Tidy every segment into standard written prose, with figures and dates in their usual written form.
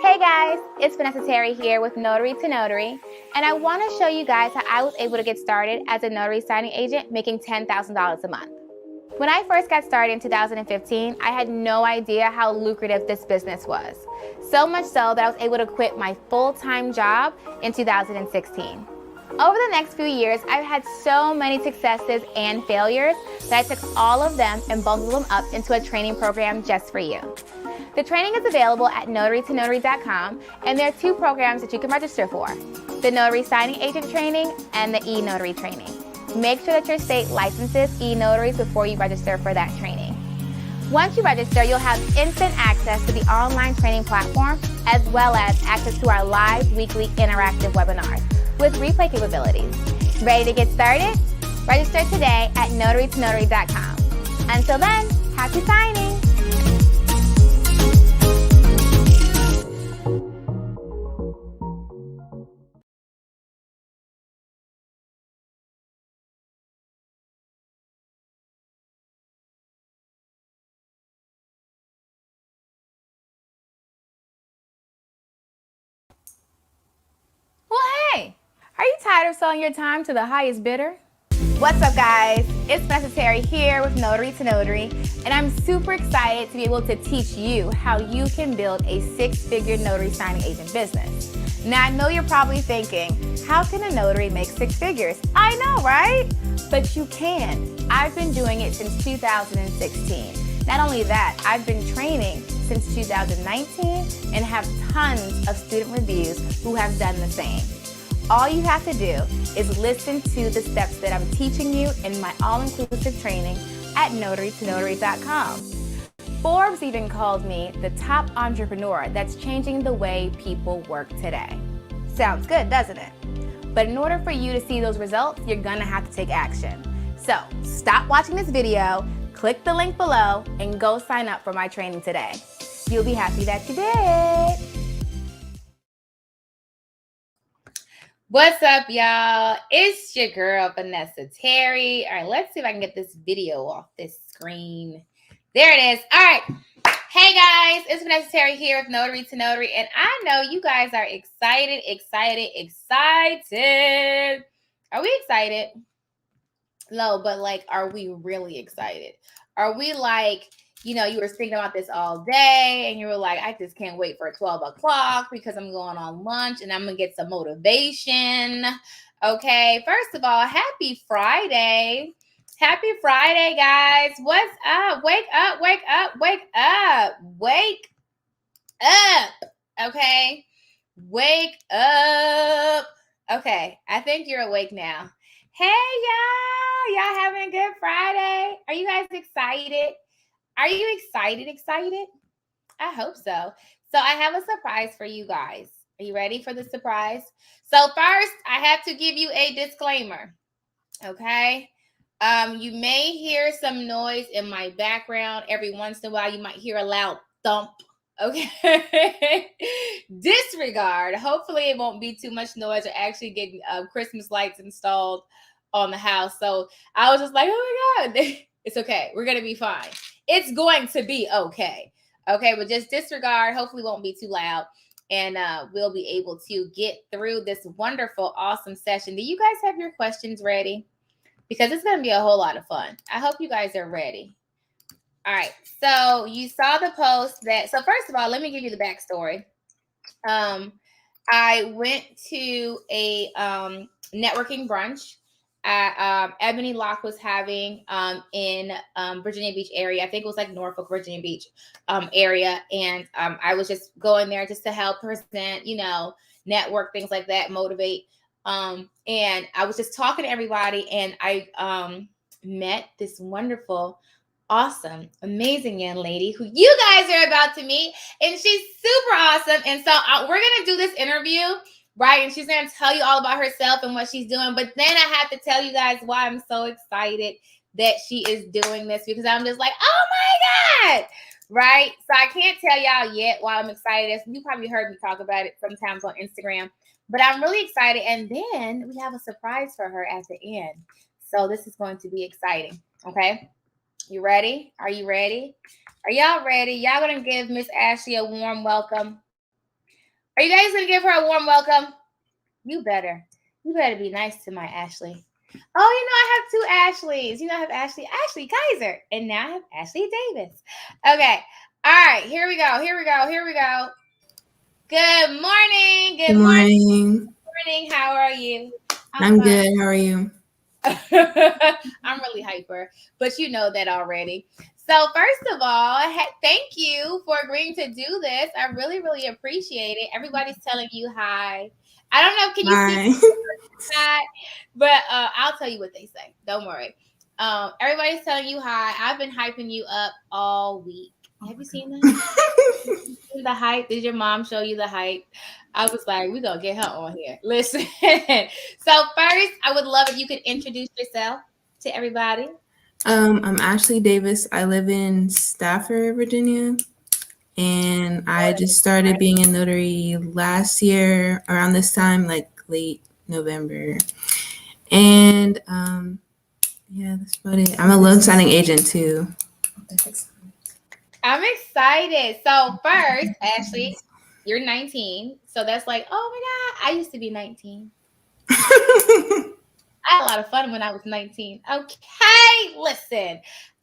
Hey guys, it's Vanessa Terry here with Notary to Notary, and I want to show you guys how I was able to get started as a notary signing agent making $10,000 a month. When I first got started in 2015, I had no idea how lucrative this business was. So much so that I was able to quit my full-time job in 2016. Over the next few years, I've had so many successes and failures that I took all of them and bundled them up into a training program just for you. The training is available at notarytonotary.com, and there are two programs that you can register for: the Notary Signing Agent Training and the e-Notary Training. Make sure that your state licenses e-notaries before you register for that training. Once you register, you'll have instant access to the online training platform, as well as access to our live weekly interactive webinars with replay capabilities. Ready to get started? Register today at notarytonotary.com. Until then, happy signing! Well, hey, are you tired of selling your time to the highest bidder? What's up, guys? It's Vanessa Terry here with Notary to Notary, and I'm super excited to be able to teach you how you can build a six-figure notary signing agent business. Now, I know you're probably thinking, how can a notary make six figures? I know, right? But you can. I've been doing it since 2016. Not only that, I've been training since 2019 and have tons of student reviews who have done the same. All you have to do is listen to the steps that I'm teaching you in my all-inclusive training at notarytonotary.com. Forbes even called me the top entrepreneur that's changing the way people work today. Sounds good, doesn't it? But in order for you to see those results, you're gonna have to take action. So stop watching this video, click the link below, and go sign up for my training today. You'll be happy that you did. What's up, y'all? It's your girl, Vanessa Terry. All right, let's see if I can get this video off this screen. There it is. All right. Hey, guys. It's Vanessa Terry here with Notary to Notary, and I know you guys are excited. Are we excited? No, but like, are we really excited? Are we like, you were thinking about this all day and you were like, I just can't wait for 12 o'clock because I'm going on lunch and I'm going to get some motivation. Okay. First of all, happy Friday. Happy Friday, guys. What's up? Wake up, wake up, wake up, wake up. Okay. Wake up. Okay. I think you're awake now. Hey, y'all. Y'all having a good Friday? Are you guys excited? Are you excited? I hope so. So I have a surprise for you guys. Are you ready for the surprise? So first, I have to give you a disclaimer, okay? You may hear some noise in my background. Every once in a while, you might hear a loud thump, okay? Disregard. Hopefully, it won't be too much noise or actually getting Christmas lights installed on the house. So I was just like, oh my God, it's okay. We're going to be fine. It's going to be okay. Okay, but just disregard. Hopefully it won't be too loud. And we'll be able to get through this wonderful, awesome session. Do you guys have your questions ready? Because it's going to be a whole lot of fun. I hope you guys are ready. All right, so you saw the post that, so first of all, let me give you the backstory. I went to a networking brunch Ebony Locke was having in Virginia Beach area. I think it was like Norfolk, Virginia Beach area. And I was just going there just to help present, network, things like that, motivate. And I was just talking to everybody, and I met this wonderful, awesome, amazing young lady who you guys are about to meet. And she's super awesome. And so we're going to do this interview. Right. And she's going to tell you all about herself and what she's doing. But then I have to tell you guys why I'm so excited that she is doing this, because I'm just like, oh my God. Right. So I can't tell y'all yet why I'm excited. You probably heard me talk about it sometimes on Instagram, but I'm really excited. And then we have a surprise for her at the end. So this is going to be exciting. Okay. You ready? Are you ready? Are y'all ready? Y'all gonna give Miss Ashley a warm welcome? Are you guys gonna give her a warm welcome? You better. You better be nice to my Ashley. Oh, I have two Ashleys. I have Ashley Kaiser, and now I have Ashley Davis. Okay. All right. Here we go. Good morning. Good morning. Good morning. How are you? I'm good. How are you? I'm really hyper, but you know that already. So first of all, thank you for agreeing to do this. I really, really appreciate it. Everybody's telling you hi. I don't know. Can you see hi? But I'll tell you what they say. Don't worry. Everybody's telling you hi. I've been hyping you up all week. Have you seen that? The hype? Did your mom show you the hype? I was like, we're going to get her on here. Listen. So first, I would love if you could introduce yourself to everybody. I'm Ashley Davis. I live in Stafford, Virginia. And I just started being a notary last year around this time, like late November. And yeah, that's about it. I'm a loan signing agent too. I'm excited. So first, Ashley, you're 19. So that's like, oh my God, I used to be 19. I had a lot of fun when I was 19. Okay, listen.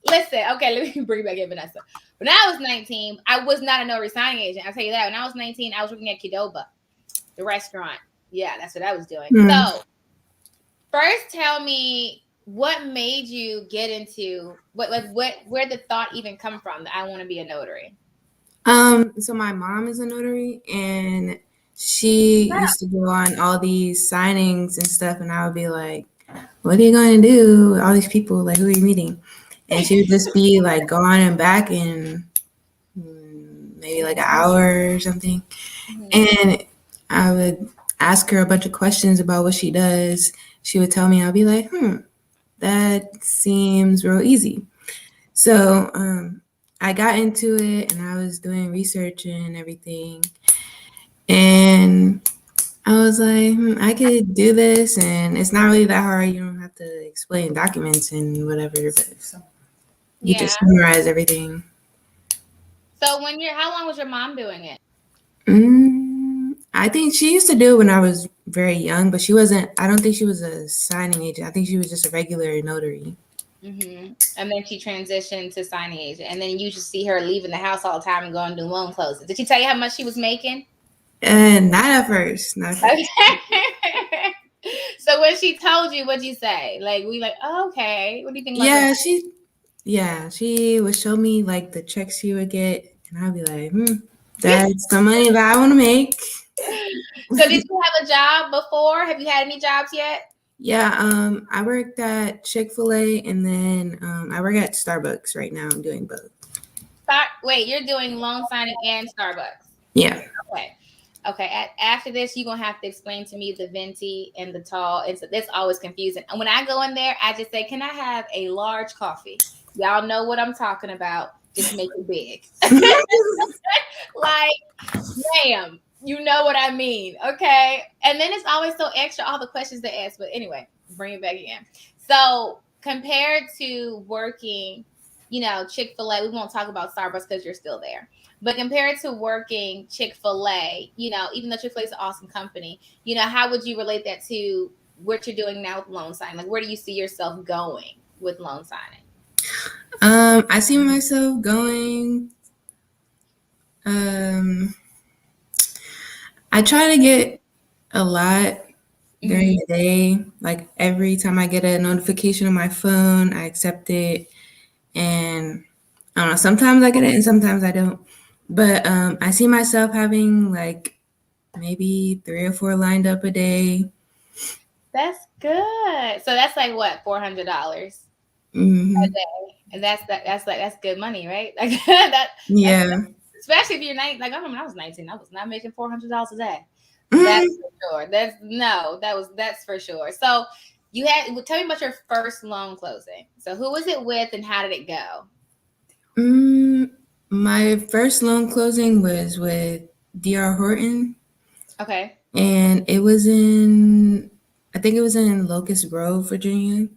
Okay, let me bring back in Vanessa. When I was 19, I was not a notary signing agent. I'll tell you that. When I was 19, I was working at Qdoba, the restaurant. Yeah, that's what I was doing. So first tell me what made you get into where the thought even come from that I want to be a notary? So my mom is a notary, and she used to go on all these signings and stuff, and I would be like, what are you going to do? All these people, like, who are you meeting? And she would just be like going and back in maybe like an hour or something. And I would ask her a bunch of questions about what she does. She would tell me, I'll be like, that seems real easy. So I got into it, and I was doing research and everything. And I was like, I could do this, and it's not really that hard. You don't have to explain documents and whatever, but you just memorize everything. So how long was your mom doing it? I think she used to do it when I was very young, but she wasn't. I don't think she was a signing agent. I think she was just a regular notary. And then she transitioned to signing agent, and then you just see her leaving the house all the time and going to do loan closings. Did she tell you how much she was making? Not at first. Okay. So when she told you, what'd you say? Like, oh, okay. What do you think? She would show me like the checks she would get, and I'd be like, that's the money that I want to make. So did you have a job before? Have you had any jobs yet? Yeah, I worked at Chick-fil-A, and then I work at Starbucks right now. I'm doing both. Wait, you're doing loan signing and Starbucks? Yeah. Okay. After this, you're gonna have to explain to me the venti and the tall. It's always confusing. And when I go in there, I just say, "Can I have a large coffee?" Y'all know what I'm talking about. Just make it big. Like, ma'am, you know what I mean, okay? And then it's always so extra, all the questions they ask. But anyway, bring it back again. So compared to working, Chick-fil-A, we won't talk about Starbucks because you're still there. But compared to working Chick-fil-A, even though Chick-fil-A is an awesome company, how would you relate that to what you're doing now with loan signing? Like, where do you see yourself going with loan signing? I see myself going. I try to get a lot during the day. Like every time I get a notification on my phone, I accept it. And I don't know, sometimes I get it and sometimes I don't. But I see myself having like maybe 3 or 4 lined up a day. That's good. So that's like what, $400 a day, and that's good money, right? Like especially if you're 19. Like I remember when I was 19, I was not making $400 a day. That's for sure. That's for sure. So tell me about your first loan closing. So who was it with and how did it go? My first loan closing was with D.R. Horton. Okay. And I think it was in Locust Grove, Virginia.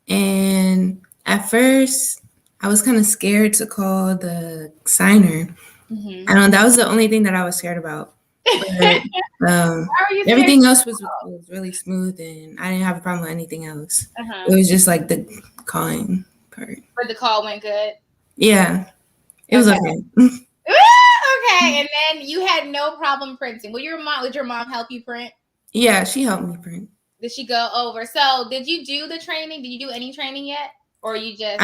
And At first, I was kind of scared to call the signer. Mm-hmm. I don't know, that was the only thing that I was scared about. But Why are you scared? everything else was really smooth, and I didn't have a problem with anything else. It was just like the calling part. But the call went good. Yeah, it was okay. Okay, and then you had no problem printing. Would your mom help you print? Yeah, she helped me print. Did she go over? So did you do the training? Did you do any training yet? Or you just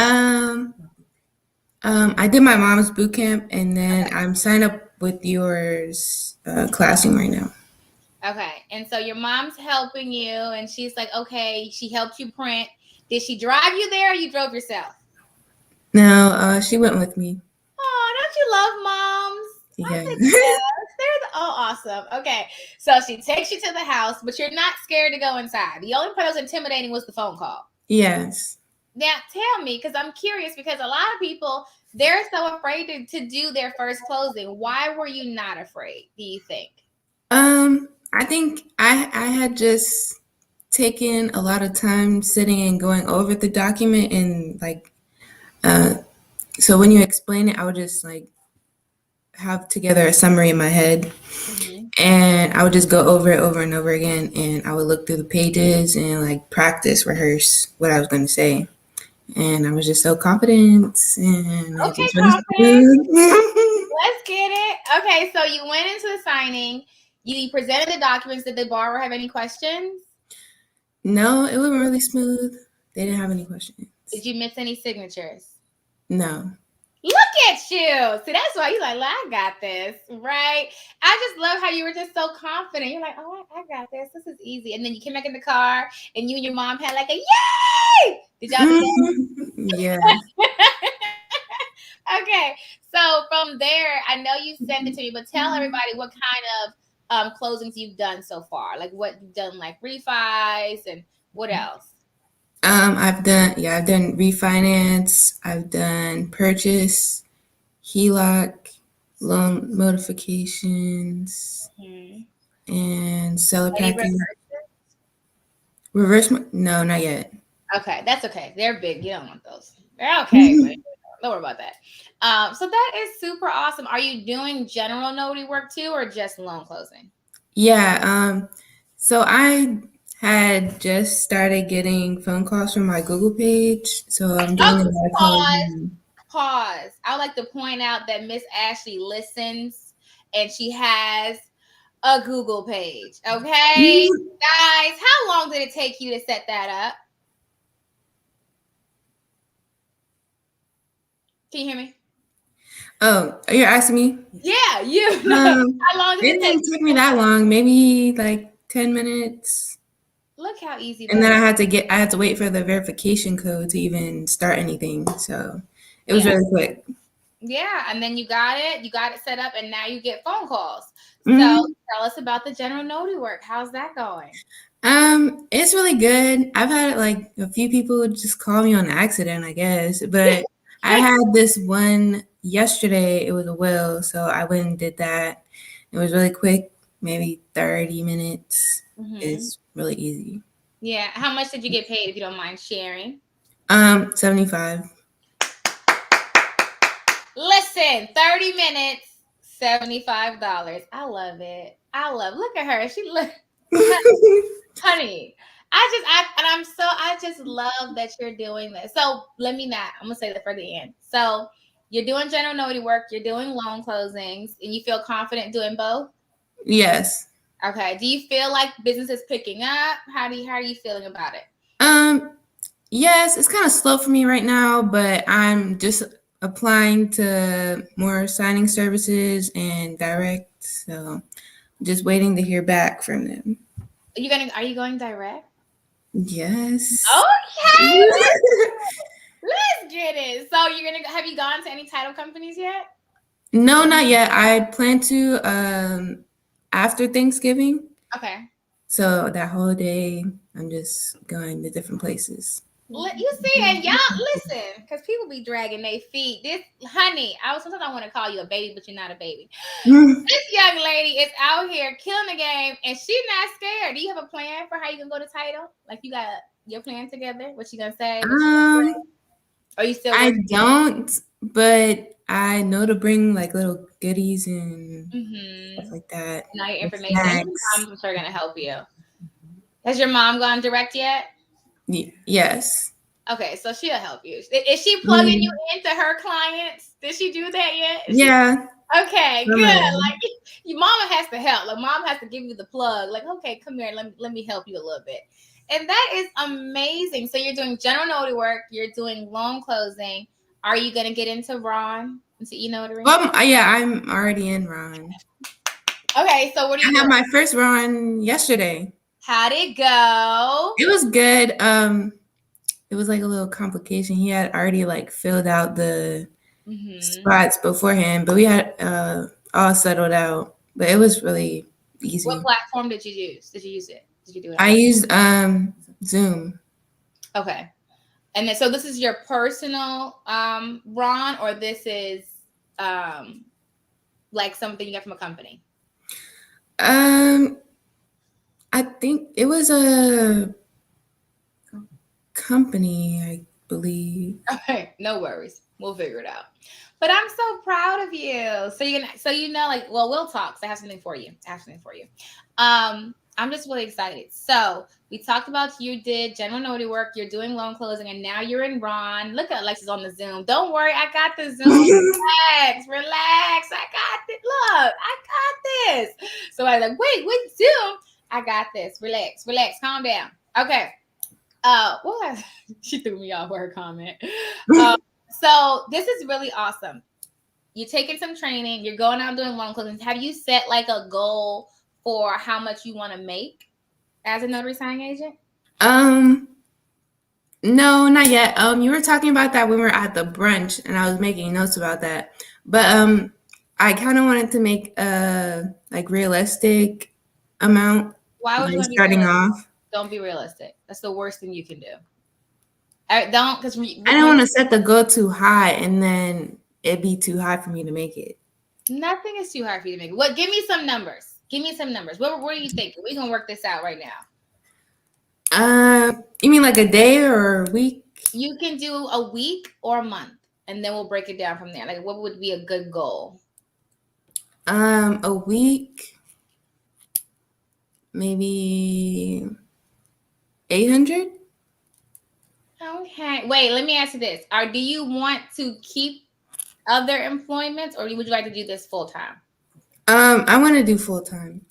I did my mom's boot camp, and then I'm signed up with yours classroom right now. Okay, and so your mom's helping you, and she's like, okay, she helped you print. Did she drive you there, or you drove yourself? No, she went with me. Oh, don't you love moms? Yeah. They're awesome. Okay, so she takes you to the house, but you're not scared to go inside. The only part that was intimidating was the phone call. Yes. Now, tell me, because I'm curious, because a lot of people, they're so afraid to do their first closing. Why were you not afraid, do you think? I think I had just taken a lot of time sitting and going over the document, and like so when you explain it, I would just like have together a summary in my head, mm-hmm. and I would just go over it over and over again, and I would look through the pages and like practice, rehearse what I was going to say, and I was just so confident. And okay, confident. Let's get it. Okay, so you went into the signing. You presented the documents. Did the borrower have any questions? No, it went really smooth. They didn't have any questions. Did you miss any signatures? No. Look at you. See, that's why you're like, I got this, right? I just love how you were just so confident. You're like, oh, I got this. This is easy. And then you came back in the car, and you and your mom had like a yay! Did y'all do that? Yeah. Okay. So from there, I know you sent it to me, but tell everybody what kind of closings you've done so far. Like what you've done, like refis, and what else? I've done refinance, I've done purchase, HELOC, loan modifications, mm-hmm. and seller package. Reverse? No, not yet. Okay, that's okay. They're big. You don't want those. They're okay. But don't worry about that. So that is super awesome. Are you doing general notary work too, or just loan closing? Yeah. So I had just started getting phone calls from my Google page. So I'm doing a lot of calling. Pause. I would like to point out that Miss Ashley listens, and she has a Google page. Okay, guys, how long did it take you to set that up? Can you hear me? Oh, you're asking me? Yeah, you. How long did it didn't take me that long. Maybe like 10 minutes. Look how easy. And then I had to wait for the verification code to even start anything. So it was really quick. Yeah, and then you got it set up, and now you get phone calls. So tell us about the general notary work. How's that going? It's really good. I've had like a few people just call me on accident, I guess, but I had this one yesterday. It was a will, so I went and did that. It was really quick, maybe 30 minutes. Mm-hmm. It's really easy. Yeah. How much did you get paid, if you don't mind sharing? $75. Listen, 30 minutes, $75. I love it. Look at her. She look honey. I just love that you're doing this. So I'm gonna say that for the end. So you're doing general notary work, you're doing loan closings, and you feel confident doing both? Yes. Okay. Do you feel like business is picking up? How are you feeling about it? Yes, it's kind of slow for me right now, but I'm just applying to more signing services and direct. So just waiting to hear back from them. Are you going direct? Yes. Okay. Let's get it. So have you gone to any title companies yet? No, not yet. I plan to after Thanksgiving. Okay. So that whole day, I'm just going to different places. You see, and y'all listen, because people be dragging their feet. This, honey, sometimes I want to call you a baby, but you're not a baby. This young lady is out here killing the game, and she's not scared. Do you have a plan for how you can go to title? Like you got your plan together? What you gonna say? Are you still I working? don't, but I know to bring like little goodies and stuff like that. Now your Like information. And your snacks. mom's sure gonna help you. Has your mom gone direct yet? Yes. Okay, so she'll help you. Is she plugging you Mhm. into her clients? Did she do that yet? Yeah. Okay, good. Right. Like your mama has to help. Like mom has to give you the plug. Like, okay, come here. Let me help you a little bit. And that is amazing. So you're doing general notary work. You're doing loan closing. Are you gonna get into Ron? Into e-notary? Yeah, I'm already in Ron. Okay, so what are you I doing? had my first Ron yesterday. How'd it go? It was good. It was like a little complication. He had already like filled out the spots beforehand, but we had all settled out. But it was really easy. What platform did you use? Did you use it? Did you do it? I used Zoom. Okay. And then, so this is your personal Ron, or this is like something you get from a company? I think it was a company, I believe. Okay, no worries. We'll figure it out. But I'm so proud of you. So you know, like, well, we'll talk. So I have something for you. I'm just really excited. So we talked about you did general notary work, you're doing loan closing, and now you're in Ron. Look at Alexis on the Zoom. Don't worry, I got the Zoom. Relax. I got this. Look, I got this. So I was like, wait, Zoom. I got this. Relax, calm down. Okay. What? She threw me off with her comment. So this is really awesome. You're taking some training. You're going out doing loan closings. Have you set like a goal for how much you want to make as a notary signing agent? No, not yet. You were talking about that when we were at the brunch, and I was making notes about that. But I kind of wanted to make a like realistic amount. Why would you like, want to be starting realistic? off? Don't be realistic. That's the worst thing you can do. Don't, because I don't want to set the goal too high, and then it'd be too high for me to make it. Nothing is too hard for you to make. What? Give me some numbers. What are you thinking? We're gonna work this out right now. You mean like a day or a week? You can do a week or a month, and then we'll break it down from there. Like, what would be a good goal? A week, maybe 800. Okay. Wait, let me ask you this. Do you want to keep other employments, or would you like to do this full time? I want to do full time.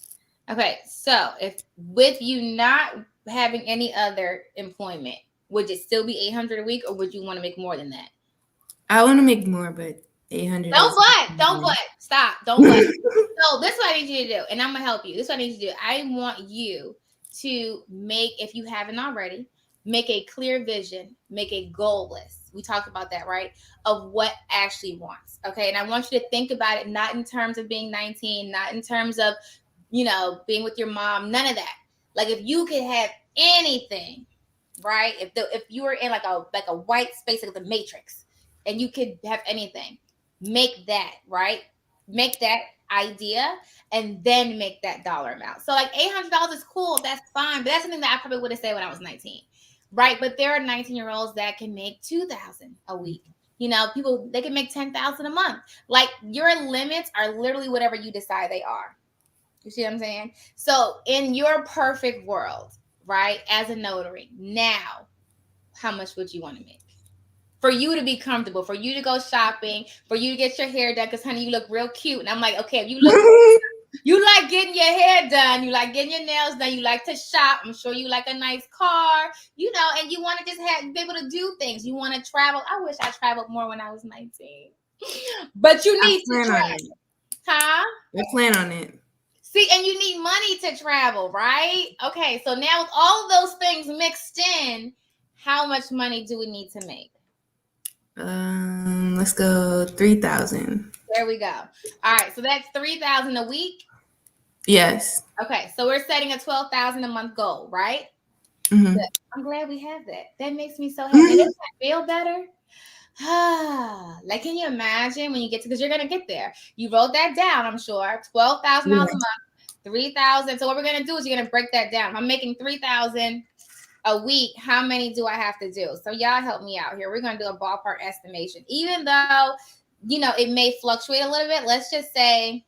Okay. So if with you not having any other employment, would it still be 800 a week, or would you want to make more than that? I want to make more, but 800. Don't butt. Stop. Don't butt. So this is what I need you to do, and I'm gonna help you. This is what I need you to do. I want you to make, if you haven't already, make a clear vision, make a goal list. We talked about that, right? Of what actually wants. Okay. And I want you to think about it, not in terms of being 19, not in terms of, being with your mom, none of that. Like, if you could have anything, right? If you were in like a white space, like the Matrix, and you could have anything, make that, right? Make that idea and then make that dollar amount. So like $800 is cool. That's fine. But that's something that I probably would have said when I was 19. Right. But there are 19-year-olds that can make $2,000 a week. People, they can make $10,000 a month. Like, your limits are literally whatever you decide they are. You see what I'm saying? So in your perfect world, right, as a notary, now, how much would you want to make? For you to be comfortable, for you to go shopping, for you to get your hair done, because honey, you look real cute. And I'm like, okay, if you look, you like getting your hair done, you like getting your nails done, you like to shop. I'm sure you like a nice car, and you want to just be able to do things. You want to travel. I wish I traveled more when I was 19, but you need to travel. Huh? I plan on it. See, and you need money to travel, right? Okay, so now with all of those things mixed in, how much money do we need to make? Let's go 3,000. There we go. All right, so that's 3,000 a week. Yes. Okay, so we're setting a 12,000 a month goal, right? Mm-hmm. I'm glad we have that. That makes me so happy. Doesn't that feel better? Like, can you imagine when you get to, because you're gonna get there. You wrote that down, I'm sure. $12,000 a month, 3,000. So what we're gonna do is you're gonna break that down. If I'm making 3,000 a week, how many do I have to do? So y'all help me out here. We're going to do a ballpark estimation. Even though, you know, it may fluctuate a little bit. Let's just say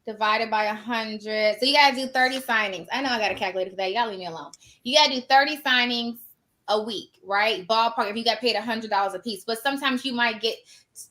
divided by 100. So you got to do 30 signings. I know I got a calculator for that. Y'all leave me alone. You got to do 30 signings a week, right? Ballpark, if you got paid $100 a piece. But sometimes you might get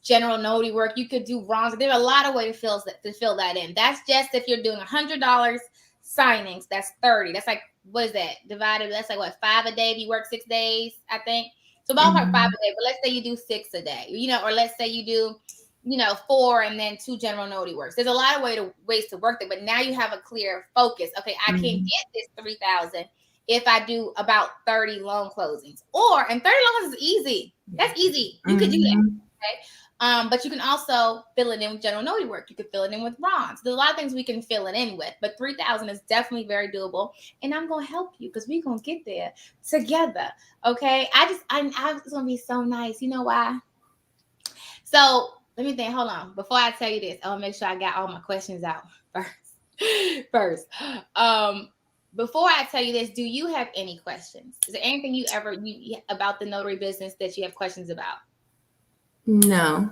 general notary work. You could do wrongs. There's a lot of ways to fill that in. That's just if you're doing $100 signings. That's 30. That's like, what is that? Divided, that's like what, 5 a day if you work 6 days, I think. So ballpark 5 a day. But let's say you do 6 a day, you know, or let's say you do, you know, 4 and then 2 general notary works. There's a lot of ways to work it, but now you have a clear focus. Okay, I can get this 3,000 if I do about 30 loan closings. And 30 loan closings is easy. That's easy. You could do that. Okay. But you can also fill it in with general notary work. You could fill it in with Ron's. There's a lot of things we can fill it in with, but 3,000 is definitely very doable. And I'm gonna help you because we're gonna get there together. Okay. It's gonna be so nice. You know why? So let me think. Hold on. Before I tell you this, I'll make sure I got all my questions out first. Before I tell you this, do you have any questions? Is there anything you about the notary business that you have questions about? No.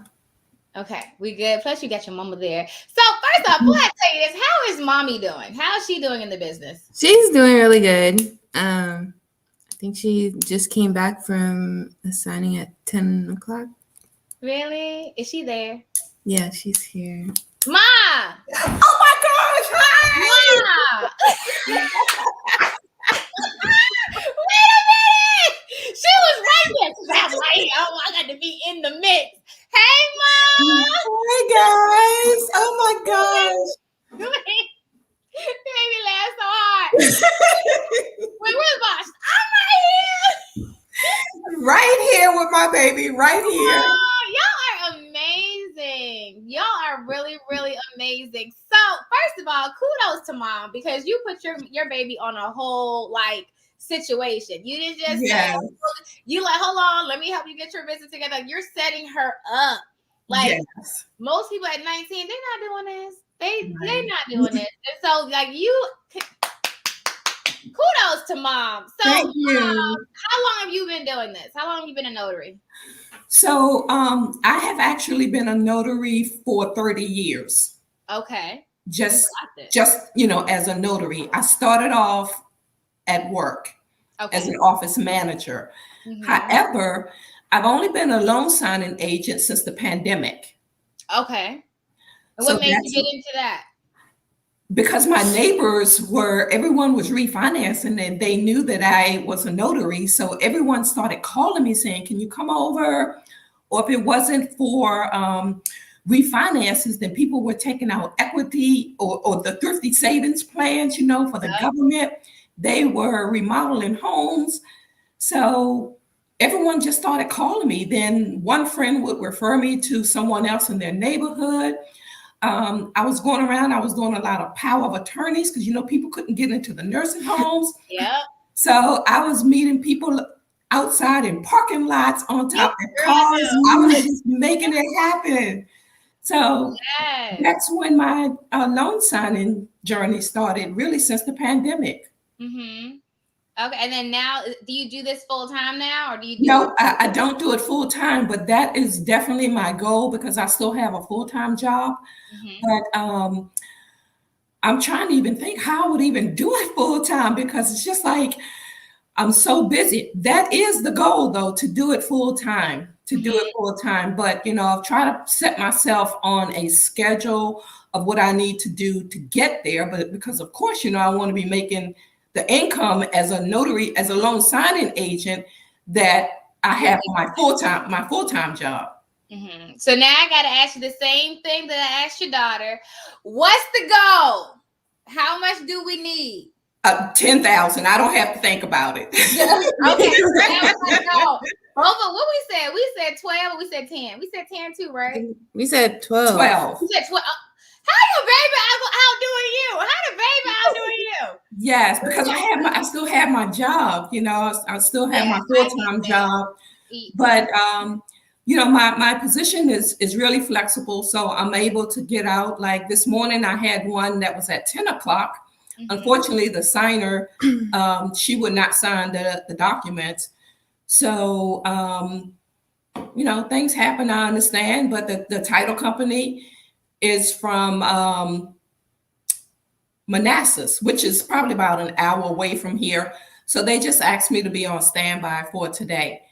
Okay, we good. Plus, you got your mama there. So first off, before I tell you this, how is mommy doing? How is she doing in the business? She's doing really good. I think she just came back from a signing at 10 o'clock. Really? Is she there? Yeah, she's here. Ma! Oh my gosh! Hi! Ma! Wait a minute! She was right there. That's right. Oh, I got to be in the mix. Hey, Mom! Hi, guys! Oh my gosh! Baby laughed so hard. Wait, where's Bosh? I'm right here. Right here with my baby, right here. Oh, y'all are amazing. Y'all are really, really amazing. So, first of all, kudos to Mom because you put your baby on a whole like situation. You didn't just say, you like, hold on, let me help you get your business together. You're setting her up. Like most people at 19, they're not doing this. They're not doing this. And so like kudos to Mom. So Thank you. How long have you been doing this? How long have you been a notary? So I have actually been a notary for 30 years. Okay. Just you know, as a notary. I started off at work as an office manager. However, I've only been a loan signing agent since the pandemic. Okay. And what made you get into that? Because my neighbors everyone was refinancing and they knew that I was a notary. So everyone started calling me saying, can you come over? Or if it wasn't for refinances, then people were taking out equity or the thrifty savings plans, you know, for the government. They were remodeling homes. So everyone just started calling me. Then one friend would refer me to someone else in their neighborhood. I was going around, I was doing a lot of power of attorneys because, you know, people couldn't get into the nursing homes. So I was meeting people outside in parking lots on top of cars. I was just making it happen. So that's when my loan signing journey started, really since the pandemic. Okay, and then now, do you do this full time now, or do you? No, I don't do it full time, but that is definitely my goal because I still have a full time job. But I'm trying to even think how I would even do it full time because it's just like I'm so busy. That is the goal, though, to do it full time. But you know, I've tried to set myself on a schedule of what I need to do to get there. But because, of course, you know, I want to be making the income as a notary, as a loan signing agent that I have for my full-time job. So now I got to ask you the same thing that I asked your daughter. What's the goal? How much do we need? 10,000. I don't have to think about it. Okay. Both of what we said. We said 12 or we said 10. We said 10 too, right? We said 12. We said 12. How your baby outdoing you? How the baby outdoing you? Yes, because I still have my job. You know, I still have my full-time job. But you know, my position is really flexible, so I'm able to get out. Like this morning, I had one that was at 10 o'clock. Unfortunately, the signer, she would not sign the documents. So, things happen, I understand, but the title company is from Manassas, which is probably about an hour away from here. So they just asked me to be on standby for today.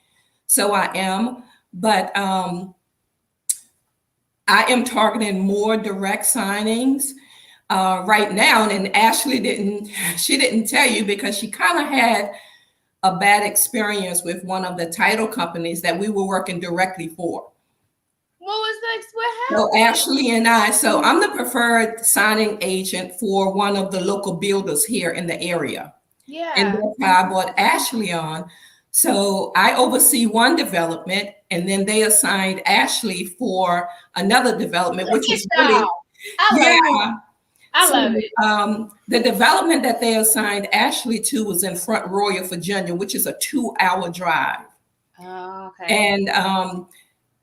So I am, but I am targeting more direct signings right now. And Ashley didn't tell you because she kind of had a bad experience with one of the title companies that we were working directly for. What happened? So Ashley and so I'm the preferred signing agent for one of the local builders here in the area. Yeah. And that's how I brought Ashley on. So I oversee one development, and then they assigned Ashley for another development, which is really, I love it. The development that they assigned Ashley to was in Front Royal, Virginia, which is a 2-hour drive. Oh, okay. And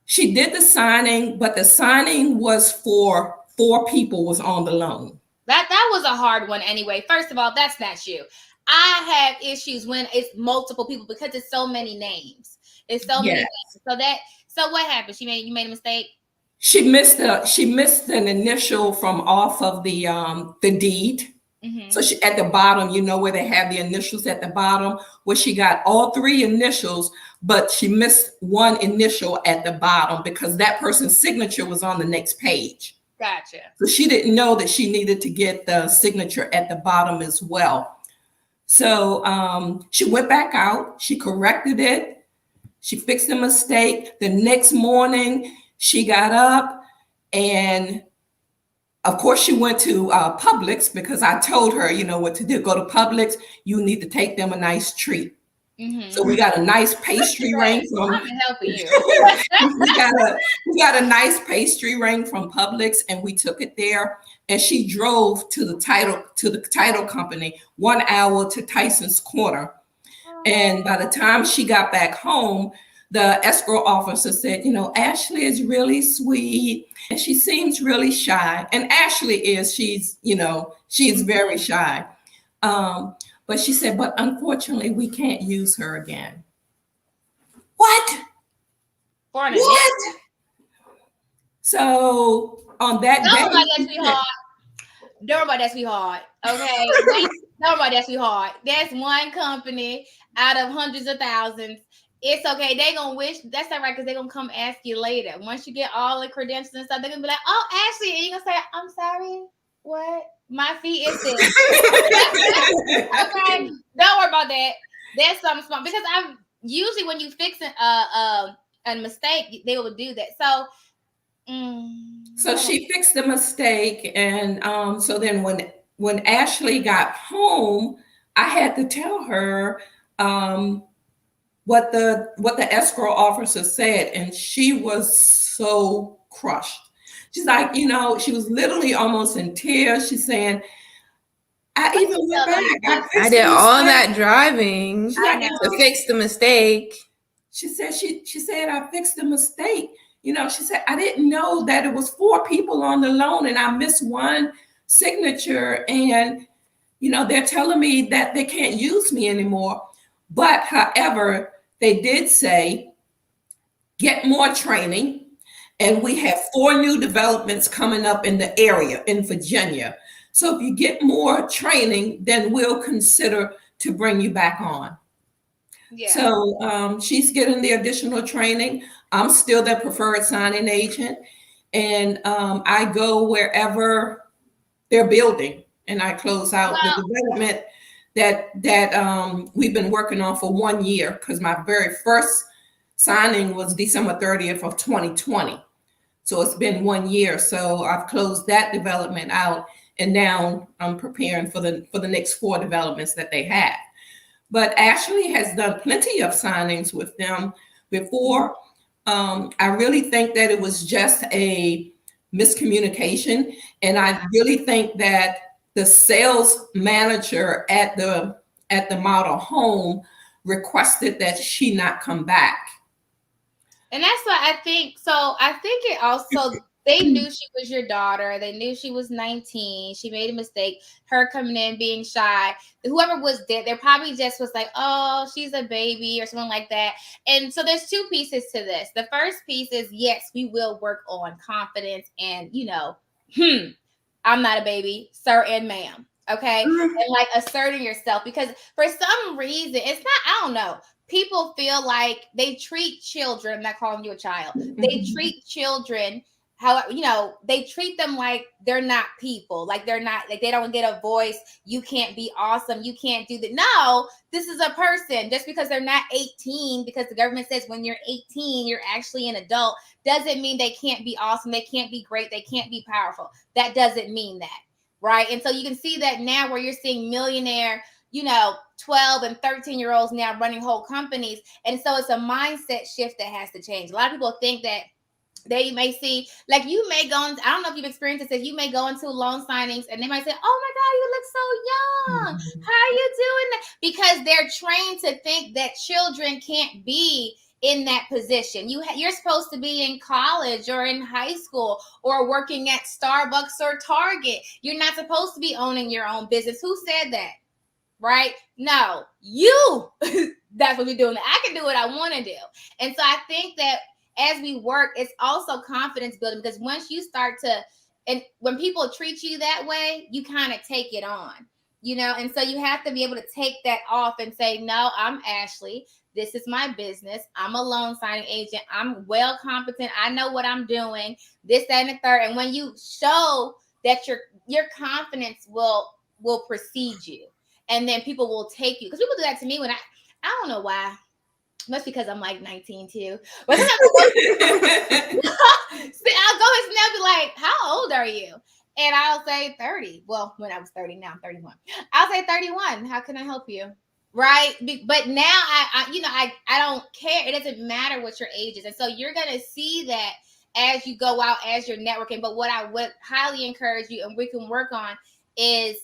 she did the signing, but the signing was for 4 people was on the loan. That was a hard one anyway. First of all, that's not you. I have issues when it's multiple people because it's so many names. It's so many names. So what happened? You made a mistake? She missed an initial from off of the deed. Mm-hmm. So she at the bottom, where they have the initials at the bottom, where she got all 3 initials, but she missed one initial at the bottom because that person's signature was on the next page. Gotcha. So she didn't know that she needed to get the signature at the bottom as well. So she went back out, she corrected it, she fixed the mistake. The next morning, she got up and of course, she went to Publix because I told her, what to do. Go to Publix. You need to take them a nice treat. Mm-hmm. So we got a nice pastry ring from. I'm helping you. we got a nice pastry ring from Publix, and we took it there. And she drove to the title company 1 hour to Tyson's Corner. And by the time she got back home, the escrow officer said, Ashley is really sweet and she seems really shy. And Ashley she's very shy. But she said, but unfortunately, we can't use her again. What? What? So on that day. Don't worry about that, sweetheart. Okay. Don't worry about that, sweetheart. That's one company out of hundreds of thousands. It's okay. They're going to wish. That's all right because they're going to come ask you later. Once you get all the credentials and stuff, they're going to be like, oh, Ashley. And you're going to say, I'm sorry. What? My fee is this. Okay. Don't worry about that. That's something small. Because usually when you fix a mistake, they will do that. So she fixed the mistake. And so then when Ashley got home, I had to tell her what the escrow officer said, and she was so crushed. She's like, she was literally almost in tears. She's saying, I even went back. I did all that driving to fix the mistake. She said I fixed the mistake. She said I didn't know that it was 4 people on the loan, and I missed one signature, and they're telling me that they can't use me anymore. But however, they did say, get more training. And we have 4 new developments coming up in the area in Virginia. So if you get more training, then we'll consider to bring you back on. Yeah. So she's getting the additional training. I'm still the preferred signing agent. And I go wherever they're building and I close out the development that we've been working on for 1 year, because my very first signing was December 30th of 2020. So it's been 1 year. So I've closed that development out, and now I'm preparing for the next 4 developments that they have. But Ashley has done plenty of signings with them before. I really think that it was just a miscommunication, and I really think that the sales manager at the model home requested that she not come back. And that's what I think. So I think it also They knew she was your daughter. They knew she was 19. She made a mistake. Her coming in being shy. Whoever was there, they probably just was like, oh, she's a baby or something like that. And so there's two pieces to this. The first piece is, yes, we will work on confidence and, I'm not a baby, sir and ma'am. Okay. And like asserting yourself, because for some reason, it's not, I don't know. People feel like they treat children, I'm not calling you a child. They treat children how, they treat them like they're not people, like they're not, like they don't get a voice. You can't be awesome. You can't do that. No, this is a person. Just because they're not 18, because the government says when you're 18, you're actually an adult, doesn't mean they can't be awesome. They can't be great. They can't be powerful. That doesn't mean that. Right. And so you can see that now where you're seeing millionaire, 12 and 13-year-olds now running whole companies. And so it's a mindset shift that has to change. A lot of people think that they may see, like you may go on, I don't know if you've experienced this, you may go into loan signings and they might say, oh my God, you look so young. How are you doing that? Because they're trained to think that children can't be in that position. You're supposed to be in college or in high school or working at Starbucks or Target. You're not supposed to be owning your own business. Who said that? Right? No, you. That's what we're doing. I can do what I want to do. And so I think that as we work, it's also confidence building, because once you start to, and when people treat you that way, you kind of take it on, and so you have to be able to take that off and say, no, I'm Ashley. This is my business. I'm a loan signing agent. I'm well competent. I know what I'm doing, this, that, and the third. And when you show that your confidence will precede you, and then people will take you, because people do that to me when I don't know why. Must because I'm like 19 too. But I'll go and they'll be like, how old are you? And I'll say 30. Well, when I was 30, now I'm 31. I'll say 31. How can I help you? Right. But now I don't care. It doesn't matter what your age is. And so you're going to see that as you go out, as you're networking. But what I would highly encourage you, and we can work on, is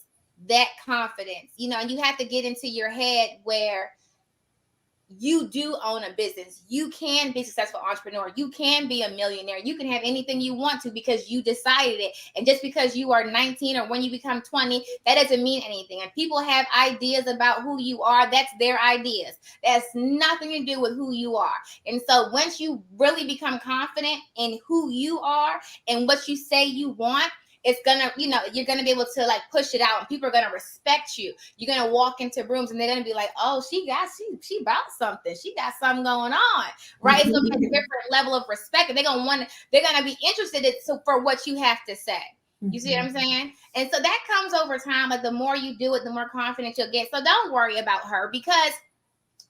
that confidence, and you have to get into your head where you do own a business. You can be a successful entrepreneur. You can be a millionaire. You can have anything you want to because you decided it. And just because you are 19 or when you become 20, that doesn't mean anything. And people have ideas about who you are. That's their ideas. That's nothing to do with who you are. And so once you really become confident in who you are and what you say you want, it's gonna, you're gonna be able to like push it out, and people are gonna respect you. You're gonna walk into rooms and they're gonna be like, oh, she about something. She got something going on, right? It's gonna be a different level of respect, and they're gonna be interested for what you have to say. You see what I'm saying? And so that comes over time. Like the more you do it, the more confident you'll get. So don't worry about her, because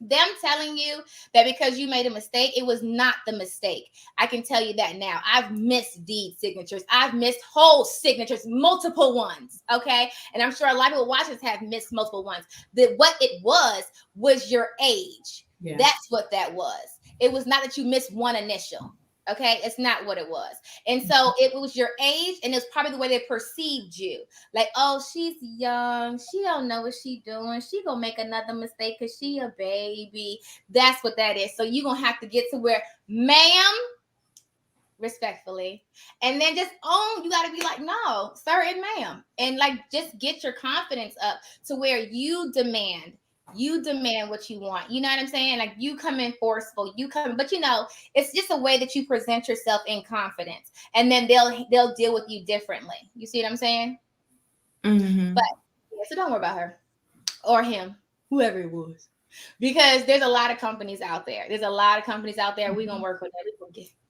them telling you that because you made a mistake, it was not the mistake. I can tell you that now. I've missed deed signatures. I've missed whole signatures, multiple ones. Okay. And I'm sure a lot of people watching this have missed multiple ones. What it was your age. Yeah. That's what that was. It was not that you missed one initial. Okay, it's not what it was. And so it was your age, and it's probably the way they perceived you. Like, oh, she's young. She don't know what she's doing. She gonna make another mistake because she a baby. That's what that is. So you're gonna have to get to where, ma'am, respectfully, and then just own. You got to be like, no, sir and ma'am, and like just get your confidence up to where you demand what you want. You know what I'm saying? Like you come in forceful, but it's just a way that you present yourself in confidence, and then they'll deal with you differently. You see what I'm saying? Mm-hmm. But yeah, so don't worry about her or him, whoever it was, because there's a lot of companies out there. We're gonna work with that.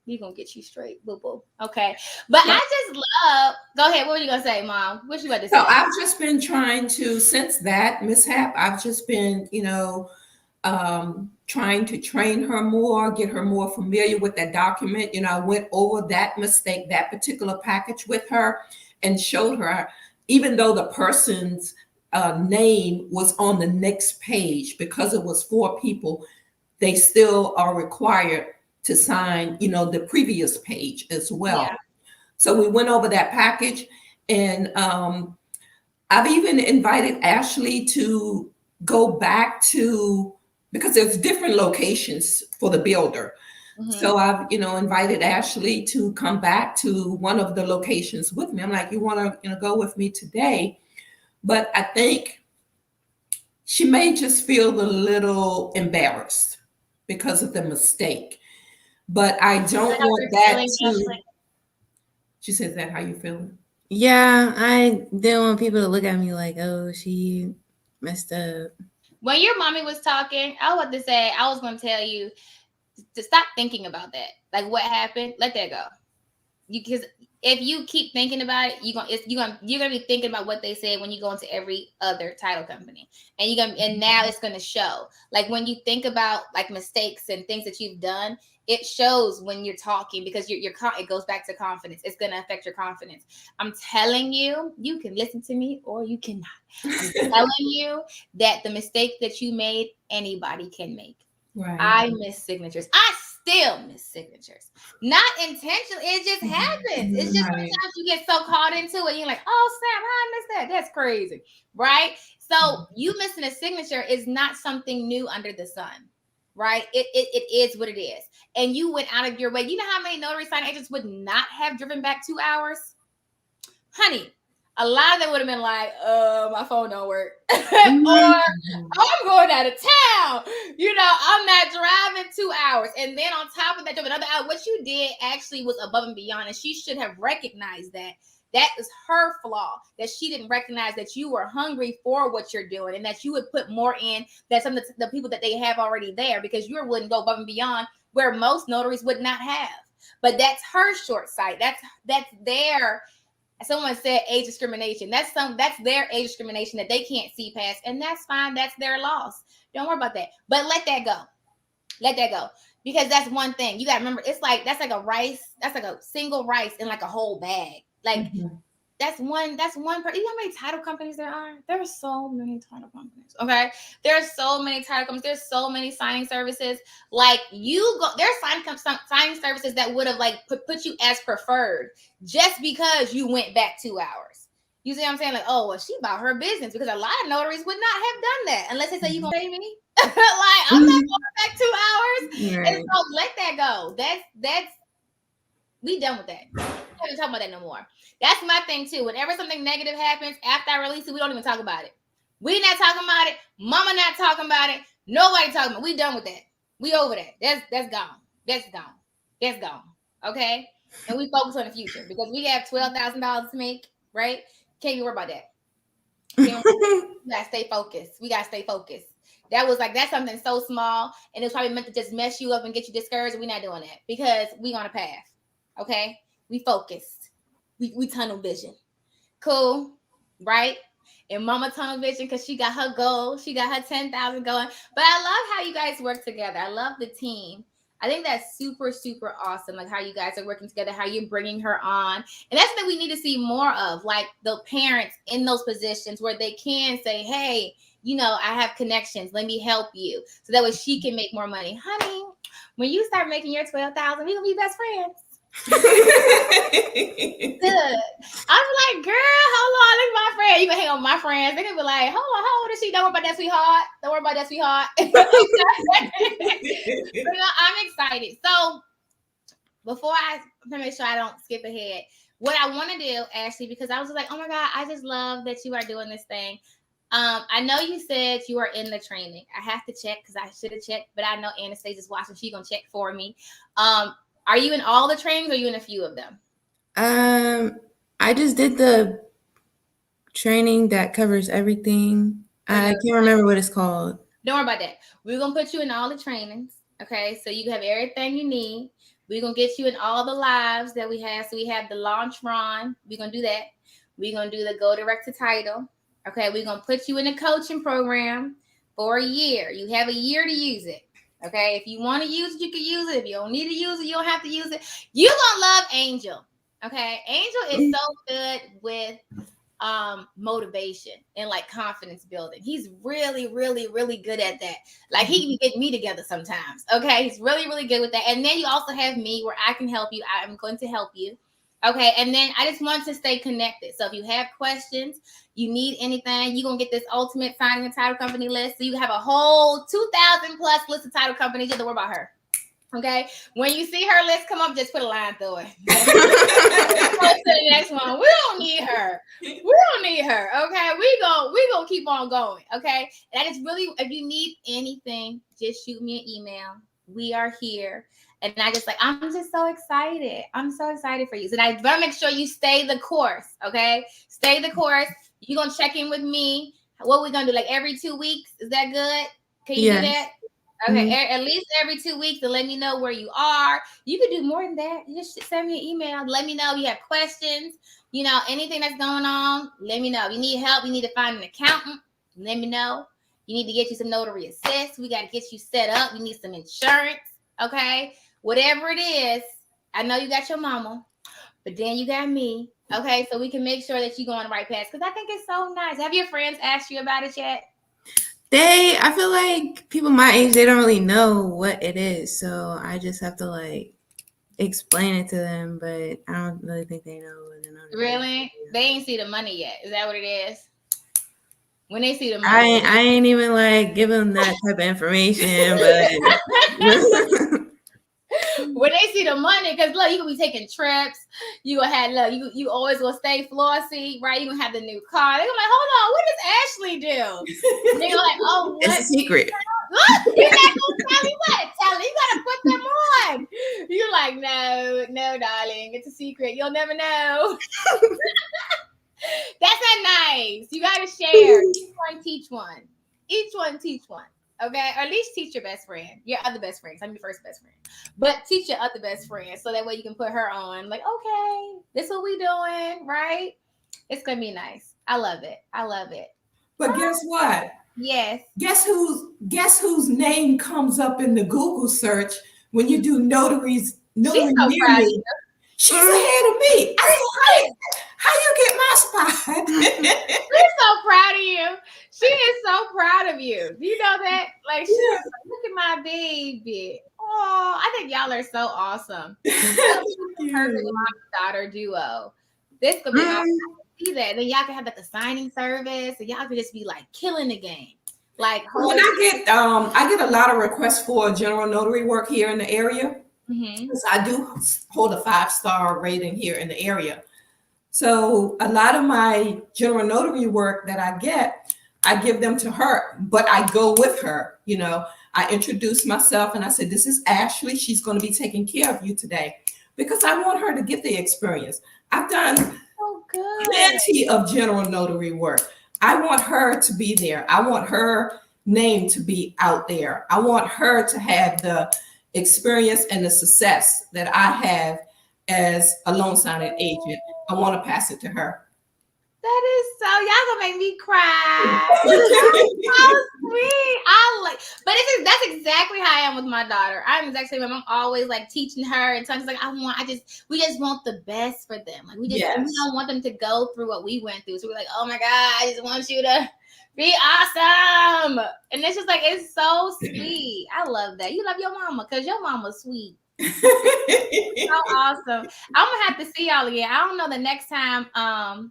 We're gonna get you straight, boo boo. Okay. But yeah. I just love, go ahead. What were you gonna say, Mom? What you about to say? So I've just been trying to, since that mishap, I've just been, trying to train her more, get her more familiar with that document. I went over that mistake, that particular package with her, and showed her, even though the person's name was on the next page, because it was 4 people, they still are required to sign, the previous page as well. Yeah. So we went over that package, and I've even invited Ashley to go back to, because there's different locations for the builder. So I've, invited Ashley to come back to one of the locations with me. I'm like, you want to, go with me today? But I think she may just feel a little embarrassed because of the mistake. But I don't want that to. She says, that how you feeling? Yeah, I didn't want people to look at me like, oh, she messed up. When your mommy was talking, I was going to tell you to stop thinking about that. Like what happened, let that go. Because if you keep thinking about it, you're gonna be thinking about what they said when you go into every other title company, and now it's gonna show. Like when you think about like mistakes and things that you've done, it shows when you're talking, because it goes back to confidence. It's gonna affect your confidence. I'm telling you, you can listen to me or you cannot. I'm telling you that the mistake that you made, anybody can make. Right. I miss signatures. I still miss signatures. Not intentionally. It just happens. It's just sometimes you get so caught into it. You're like, oh, snap, how I missed that? That's crazy. Right? So you missing a signature is not something new under the sun. Right? It is what it is. And you went out of your way. You know how many notary signing agents would not have driven back 2 hours? Honey, a lot of them would have been like, my phone don't work. Or I'm going out of town. I'm not driving 2 hours. And then on top of that, another hour, what you did actually was above and beyond. And she should have recognized that. That is her flaw, that she didn't recognize that you were hungry for what you're doing and that you would put more in than some of the people that they have already there, because you're willing to go above and beyond where most notaries would not have. But that's her short sight. That's their... Someone said age discrimination. That's their age discrimination that they can't see past, and that's fine. That's their loss. Don't worry about that. But let that go. Let that go, because that's one thing you got to remember. It's like that's like a single rice in like a whole bag. Like that's one person. You know how many title companies there are? There are so many title companies. Okay, there are so many title companies. There's so many signing services. Like there's signing services that would have like put you as preferred just because you went back 2 hours. You see what I'm saying? Like, oh, well, she bought her business, because a lot of notaries would not have done that unless they say you gonna pay me. Like, I'm not going back 2 hours. Right. And so let that go. That's we done with that. We don't even talk about that no more. That's my thing too. Whenever something negative happens after I release it, we don't even talk about it. We not talking about it. Mama not talking about it. Nobody talking about it. We done with that. We over that. That's gone. That's gone. That's gone. Okay? And we focus on the future, because we have $12,000 to make, right? Can't even worry about that. We gotta stay focused. That's something so small, and it's probably meant to just mess you up and get you discouraged. We're not doing that, because we on a path. Okay? We focused. We tunnel vision. Cool, right? And Mama tunnel vision, because she got her goal. She got her 10,000 going. But I love how you guys work together. I love the team. I think that's super, super awesome. Like how you guys are working together, how you're bringing her on. And that's what we need to see more of, like the parents in those positions where they can say, hey, I have connections. Let me help you. So that way she can make more money. Honey, when you start making your 12,000, we're going to be best friends. Good. I'm like, girl, hold on, look at my friend. You can hang on with my friends. They can be like, hold on, how old is she? Don't worry about that, sweetheart. I'm excited. So before to make sure I don't skip ahead, what I want to do, Ashley, because I was just like, oh my God, I just love that you are doing this thing. I know you said you are in the training. I have to check, because I should have checked, but I know Anastasia's watching. She's gonna check for me. Are you in all the trainings, or are you in a few of them? I just did the training that covers everything. I can't remember what it's called. Don't worry about that. We're going to put you in all the trainings. Okay. So you have everything you need. We're going to get you in all the lives that we have. So we have the launch run. We're going to do that. We're going to do the go direct to title. Okay. We're going to put you in a coaching program for a year. You have a year to use it. Okay, if you want to use it, you can use it. If you don't need to use it, you don't have to use it. You're going to love Angel. Okay, Angel is so good with motivation and like confidence building. He's really, really, really good at that. Like he can get me together sometimes. Okay, he's really, really good with that. And then you also have me, where I can help you. I'm going to help you. Okay, and then I just want to stay connected. So if you have questions, you need anything, you're going to get this ultimate signing and title company list. So you have a whole 2,000 plus list of title companies. You have to worry about her. Okay, when you see her list come up, just put a line through it. Go to the next one. We don't need her. We don't need her. Okay, we gonna keep on going. Okay, and I just really, if you need anything, just shoot me an email. We are here, and I'm just so excited. I'm so excited for you. So I better make sure you stay the course. Okay, stay the course. You gonna check in with me. What we gonna do? Like every 2 weeks? Is that good? Can you do that? Okay, at least every 2 weeks to let me know where you are. You could do more than that. You just send me an email. Let me know if you have questions. You know, anything that's going on, let me know. If you need help, you need to find an accountant, let me know. You need to get you some notary assist. We got to get you set up. You need some insurance, okay? Whatever it is, I know you got your mama, but then you got me, okay? So we can make sure that you go on the right path because I think it's so nice. Have your friends asked you about it yet? I feel like people my age, they don't really know what it is. So I just have to like explain it to them, but I don't really think they know what it is. Really? They ain't see the money yet. Is that what it is? When they see the money. I ain't even like give them that type of information, but when they see the money, because look, you gonna be taking trips, you gonna have you always gonna stay flossy, right? You gonna have the new car. They're gonna be like, hold on, what does Ashley do? They're like, oh, what? It's a secret. Look, you're not gonna tell me what. Tell me, you gotta put them on. You're like, no, darling, it's a secret. You'll never know. That's not nice. You gotta share. Each one teach one. Each one teach one. Okay, or at least teach your best friend, your other best friend. I'm your first best friend, but teach your other best friend so that way you can put her on. Like, okay, this is what we doing, right? It's gonna be nice. I love it. I love it. But guess what? Yes. Guess whose name comes up in the Google search when you do notary She's so near proud of me? you. She's ahead of me. I said, how you get my spot? She's so proud of you. She is so proud of you. Do you know that? Like, she's like, look at my baby. Oh, I think y'all are so awesome. Perfect mom-daughter duo. This could be awesome. I see that. Then y'all can have like a signing service, and y'all could just be like killing the game. Like when I get a lot of requests for general notary work here in the area. Because I do hold a 5-star rating here in the area. So a lot of my general notary work that I give them to her, but I go with her. You know, I introduce myself and I said, this is Ashley. She's going to be taking care of you today because I want her to get the experience. I've done plenty of general notary work. I want her to be there. I want her name to be out there. I want her to have the experience and the success that I have as a loan signing agent. I want to pass it to her. That is so, y'all gonna make me cry. So sweet. But that's exactly how I am with my daughter. I'm exactly when I'm always like teaching her and telling her like we just want the best for them. Like we don't want them to go through what we went through. So we're like, oh my God, I just want you to be awesome. And it's just like, it's so sweet. I love that. You love your mama because your mama's sweet. So awesome. I'm gonna have to see y'all again. I don't know the next time I'll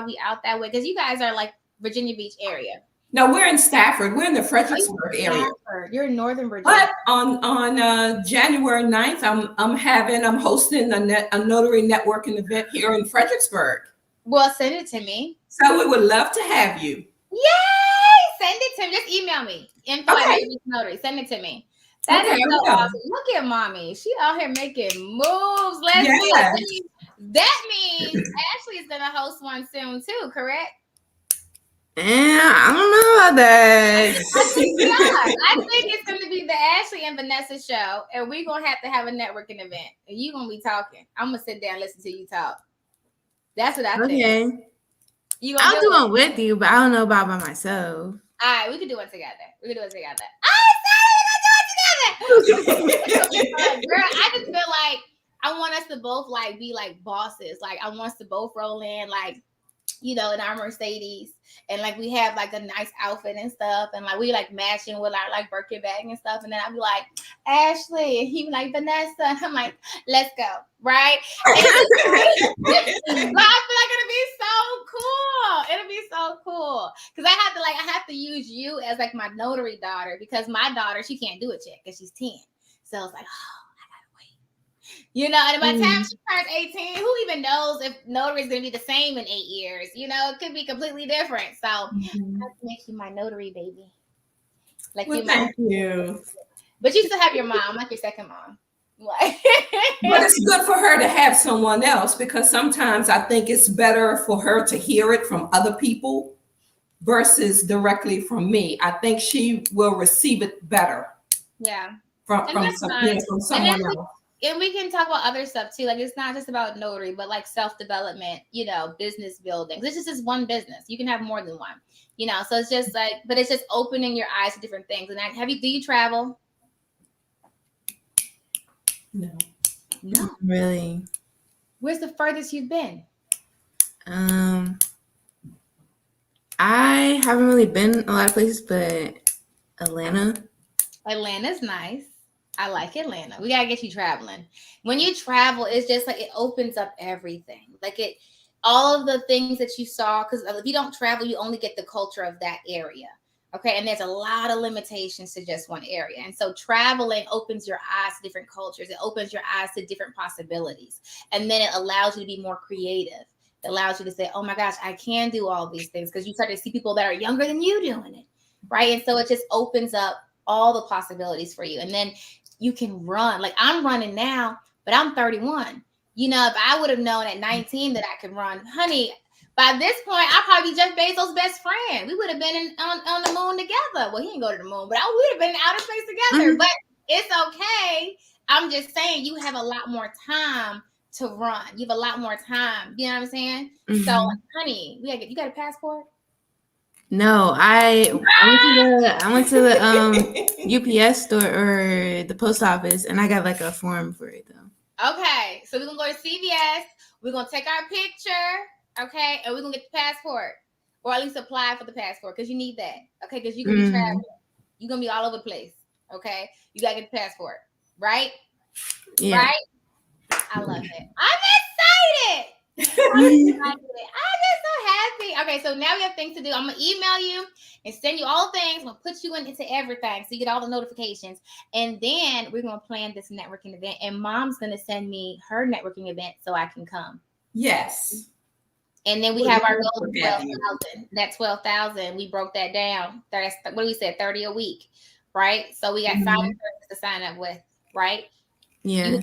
be out that way because you guys are like Virginia Beach area. No, we're in Stafford. We're in the Fredericksburg area. You're in Northern Virginia. But on January 9th, I'm hosting a notary networking event here in Fredericksburg. Well, send it to me. So we would love to have you. Yay! Send it to me. Just email me. Info@notary. Send it to me. That is so awesome. Look at mommy. She out here making moves. Let's see. That means Ashley is going to host one soon too, correct? Yeah, I don't know about that. I think it's going to be the Ashley and Vanessa show, and we're going to have a networking event, and you're going to be talking. I'm going to sit down and listen to you talk. That's what I think. I'll do one with you, but I don't know about by myself. All right, we could do one together. Girl, I just feel like I want us to both like be like bosses. Like I want us to both roll in like, you know, in our Mercedes and like we have like a nice outfit and stuff and like we like matching with our like Birkin bag and stuff. And then I'll be like, Ashley, and he be like, Vanessa. And I'm like, let's go. Right? And I feel like it'll be be so cool. It'll be so cool. Because I have to use you as like my notary daughter, because my daughter, she can't do it yet because she's 10. So it's like, oh, I gotta wait. You know, and by the time she turns 18, who even knows if notary is gonna be the same in 8 years? You know, it could be completely different. So I have to make you my notary baby. Like, well, thank you. But you still have your mom, like your second mom. Like, but it's good for her to have someone else, because sometimes I think it's better for her to hear it from other people versus directly from me. I think she will receive it better. Yeah. From someone else. And we can talk about other stuff too. Like, it's not just about notary, but like self-development, you know, business building. This is just one business. You can have more than one, you know. So it's just like, but it's just opening your eyes to different things. And do you travel? No. Not really. Where's the furthest you've been? I haven't really been a lot of places, but Atlanta. Atlanta's nice. I like Atlanta. We gotta get you traveling. When you travel, it's just like it opens up everything. Like all of the things that you saw, because if you don't travel, you only get the culture of that area. Okay, and there's a lot of limitations to just one area. And so traveling opens your eyes to different cultures. It opens your eyes to different possibilities. And then it allows you to be more creative. It allows you to say, oh my gosh, I can do all these things, because you start to see people that are younger than you doing it, right? And so it just opens up all the possibilities for you. And then you can run. Like, I'm running now, but I'm 31. You know, if I would have known at 19 that I could run, honey, by this point, I'd probably be Jeff Bezos' best friend. We would have been on the moon together. Well, he didn't go to the moon, but I would have been in outer space together. But it's okay. I'm just saying, you have a lot more time to run. You have a lot more time. You know what I'm saying? So, honey, you got a passport? No, I went to the UPS store or the post office, and I got like a form for it though. Okay, so we're gonna go to CVS. We're gonna take our picture, okay, and we're gonna get the passport, or at least apply for the passport, because you need that, okay? Because you're gonna be traveling, you're gonna be all over the place, okay? You gotta get the passport, right? Yeah. Right? I love it. I'm excited. I'm just so happy. Okay, so now we have things to do. I'm gonna email you and send you all the things. I'm gonna put you into everything so you get all the notifications, and then we're gonna plan this networking event. And Mom's gonna send me her networking event so I can come. Yes. And then we have our goal of 12,000. That 12,000, we broke that down. That's what we said, 30 a week, right? So we got 5 services to sign up with, right? Yeah.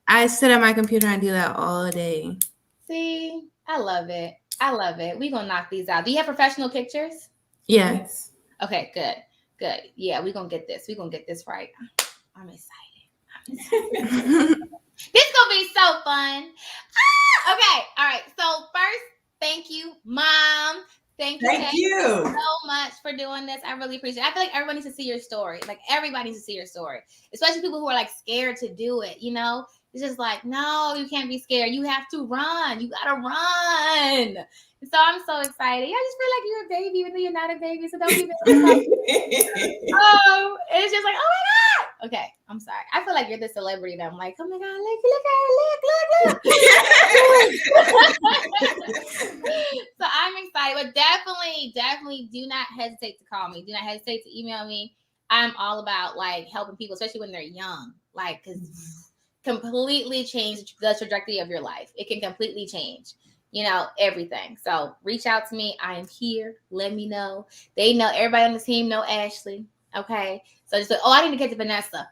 I sit at my computer and do that all day. See, I love it. I love it. We're going to knock these out. Do you have professional pictures? Yes. Okay, good. Good. Yeah, we're going to get this. We're going to get this right. I'm excited. This is going to be so fun. Okay. All right. So first, thank you, Mom. Thank you so much for doing this. I really appreciate it. I feel like everybody needs to see your story. Like, everybody needs to see your story, especially people who are like scared to do it. You know, it's just like, no, you can't be scared. You have to run. You got to run. So I'm so excited. I just feel like you're a baby, even though you're not a baby. So don't be mad. Oh, it's just like, oh my God. Okay, I'm sorry. I feel like you're the celebrity that I'm like, oh my God, look. So I'm excited. But definitely do not hesitate to call me. Do not hesitate to email me. I'm all about like helping people, especially when they're young. Like, because completely change the trajectory of your life. It can completely change, you know, everything. So reach out to me. I am here. Let me know. They know, everybody on the team know Ashley. Okay. So just like, oh, I need to get to Vanessa.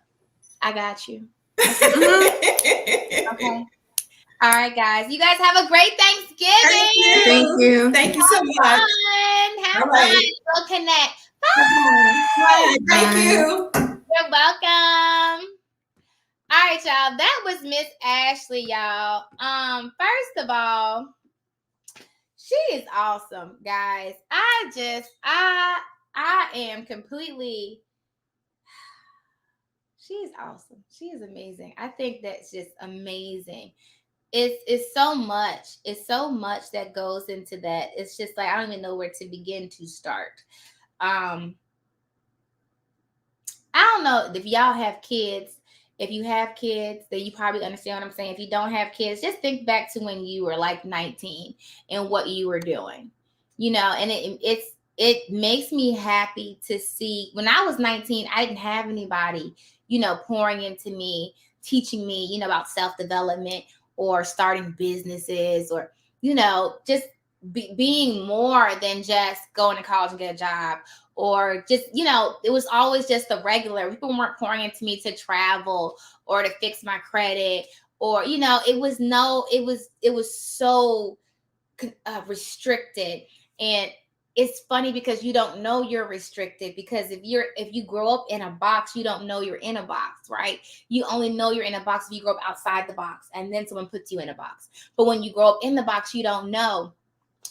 I got you. Okay. All right, guys. You guys have a great Thanksgiving. Thank you. Thank you so much. Have fun. We'll connect. Bye. Bye. Thank you. You're welcome. All right, y'all. That was Miss Ashley, y'all. First of all, she is awesome, guys. I am completely. She's awesome. She is amazing. I think that's just amazing. It's so much. It's so much that goes into that. It's just like I don't even know where to begin to start. I don't know if y'all have kids If you have kids, then you probably understand what I'm saying. If you don't have kids, just think back to when you were like 19 and what you were doing, and it makes me happy to see. When I was 19, I didn't have anybody, pouring into me, teaching me, about self-development or starting businesses or, just being more than just going to college and get a job or just, it was always just the regular. People weren't pouring into me to travel or to fix my credit or, it was so restricted. And it's funny because you don't know you're restricted, because if you grow up in a box, you don't know you're in a box, right? You only know you're in a box if you grow up outside the box and then someone puts you in a box. But when you grow up in the box, you don't know.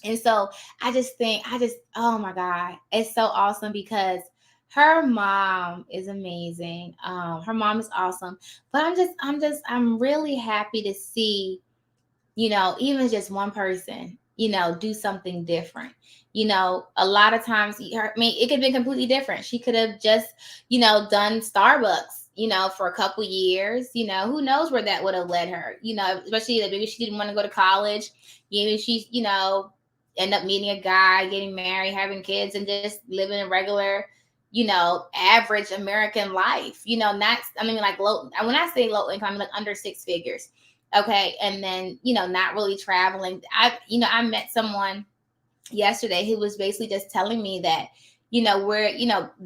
And so oh my God, it's so awesome because her mom is amazing. Her mom is awesome. But I'm really happy to see, even just one person, do something different. A lot of times, it could have been completely different. She could have just, done Starbucks, for a couple years. Who knows where that would have led her, especially that maybe she didn't want to go to college. Maybe she's, end up meeting a guy, getting married, having kids, and just living a regular, average American life. Like low. When I say low income, I mean like under six figures. Okay. And then, not really traveling. I met someone yesterday who was basically just telling me that, where,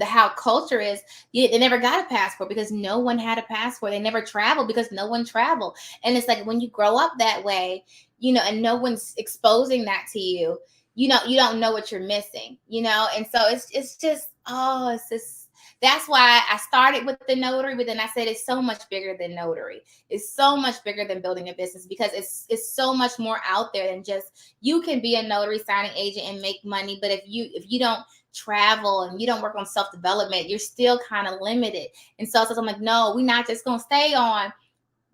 how culture is, they never got a passport because no one had a passport. They never traveled because no one traveled. And it's like, when you grow up that way, and no one's exposing that to you, you don't know what you're missing, and so it's just, that's why I started with the notary, but then I said it's so much bigger than notary. It's so much bigger than building a business because it's so much more out there than just, you can be a notary signing agent and make money, but if you don't travel and you don't work on self-development, you're still kind of limited. And so I'm like, no, we're not just gonna stay on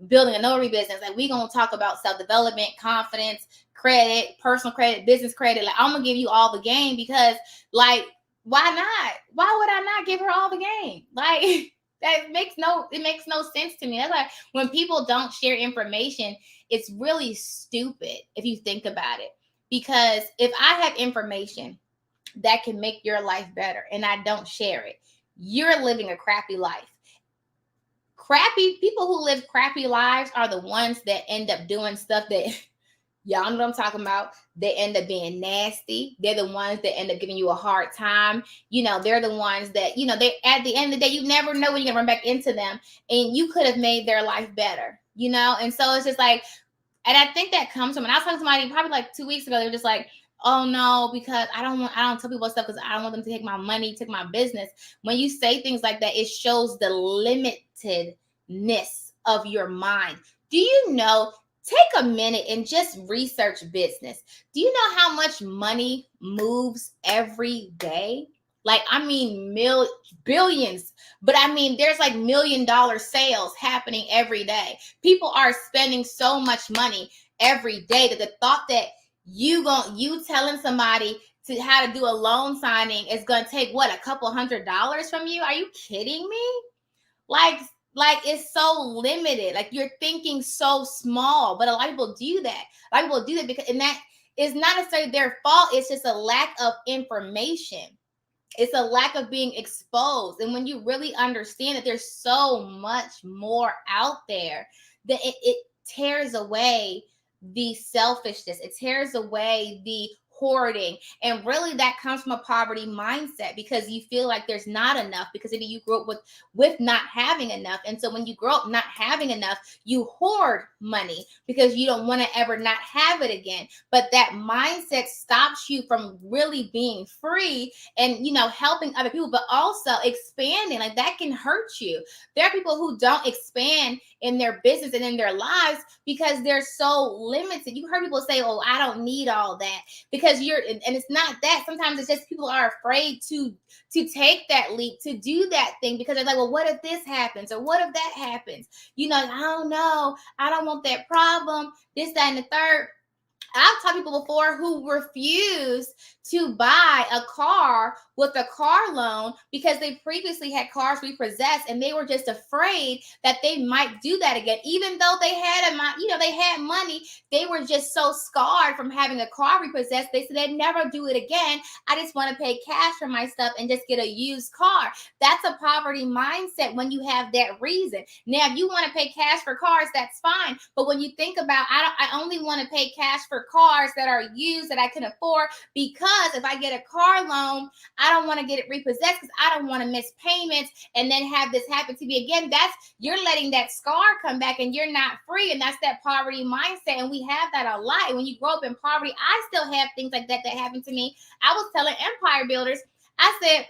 building a notary business. Like, we're gonna talk about self-development, confidence, credit, personal credit, business credit. Like, I'm gonna give you all the game because, like, why not? Why would I not give her all the game? Like, it makes no sense to me. That's like, when people don't share information, it's really stupid if you think about it. Because if I have information that can make your life better and I don't share it, you're living a crappy life. People who live crappy lives are the ones that end up doing stuff that y'all know what I'm talking about. They end up being nasty. They're the ones that end up giving you a hard time. They're the ones that, they, at the end of the day, you never know when you're gonna run back into them, and you could have made their life better, and so it's just like, and I think that comes from, and I was talking to somebody probably like 2 weeks ago, they were just like, oh no, because I don't tell people stuff because I don't want them to take my money, take my business. When you say things like that, it shows the limitedness of your mind. Do you know? Take a minute and just research business. Do you know how much money moves every day? Like, I mean, billions, but I mean, there's like $1 million sales happening every day. People are spending so much money every day that the thought that you telling somebody how to do a loan signing is going to take what, a couple $100 from you? Are you kidding me? Like it's so limited. Like, you're thinking so small, but a lot of people do that. A lot of people do that because, and that is not necessarily their fault. It's just a lack of information. It's a lack of being exposed. And when you really understand that there's so much more out there, that it tears away the selfishness. It tears away the hoarding. And really that comes from a poverty mindset, because you feel like there's not enough, because maybe you grew up with not having enough. And so when you grow up not having enough, you hoard money because you don't want to ever not have it again. But that mindset stops you from really being free and, helping other people, but also expanding. Like, that can hurt you. There are people who don't expand in their business and in their lives because they're so limited. You heard people say, oh, I don't need all that, because and it's not that. Sometimes it's just people are afraid to take that leap, to do that thing, because they're like, well, what if this happens? Or what if that happens? I don't know. I don't want that problem, this, that, and the third. I've taught people before who refuse to buy a car with a car loan because they previously had cars repossessed and they were just afraid that they might do that again. Even though they had they had money, they were just so scarred from having a car repossessed. They said they'd never do it again. I just want to pay cash for my stuff and just get a used car. That's a poverty mindset when you have that reason. Now, if you want to pay cash for cars, that's fine. But when you think about, I only want to pay cash for cars that are used that I can afford, because if I get a car loan, I don't want to get it repossessed because I don't want to miss payments and then have this happen to me again. You're letting that scar come back and you're not free. And that's that poverty mindset. And we have that a lot. And when you grow up in poverty, I still have things like that happen to me. I was telling empire builders, I said,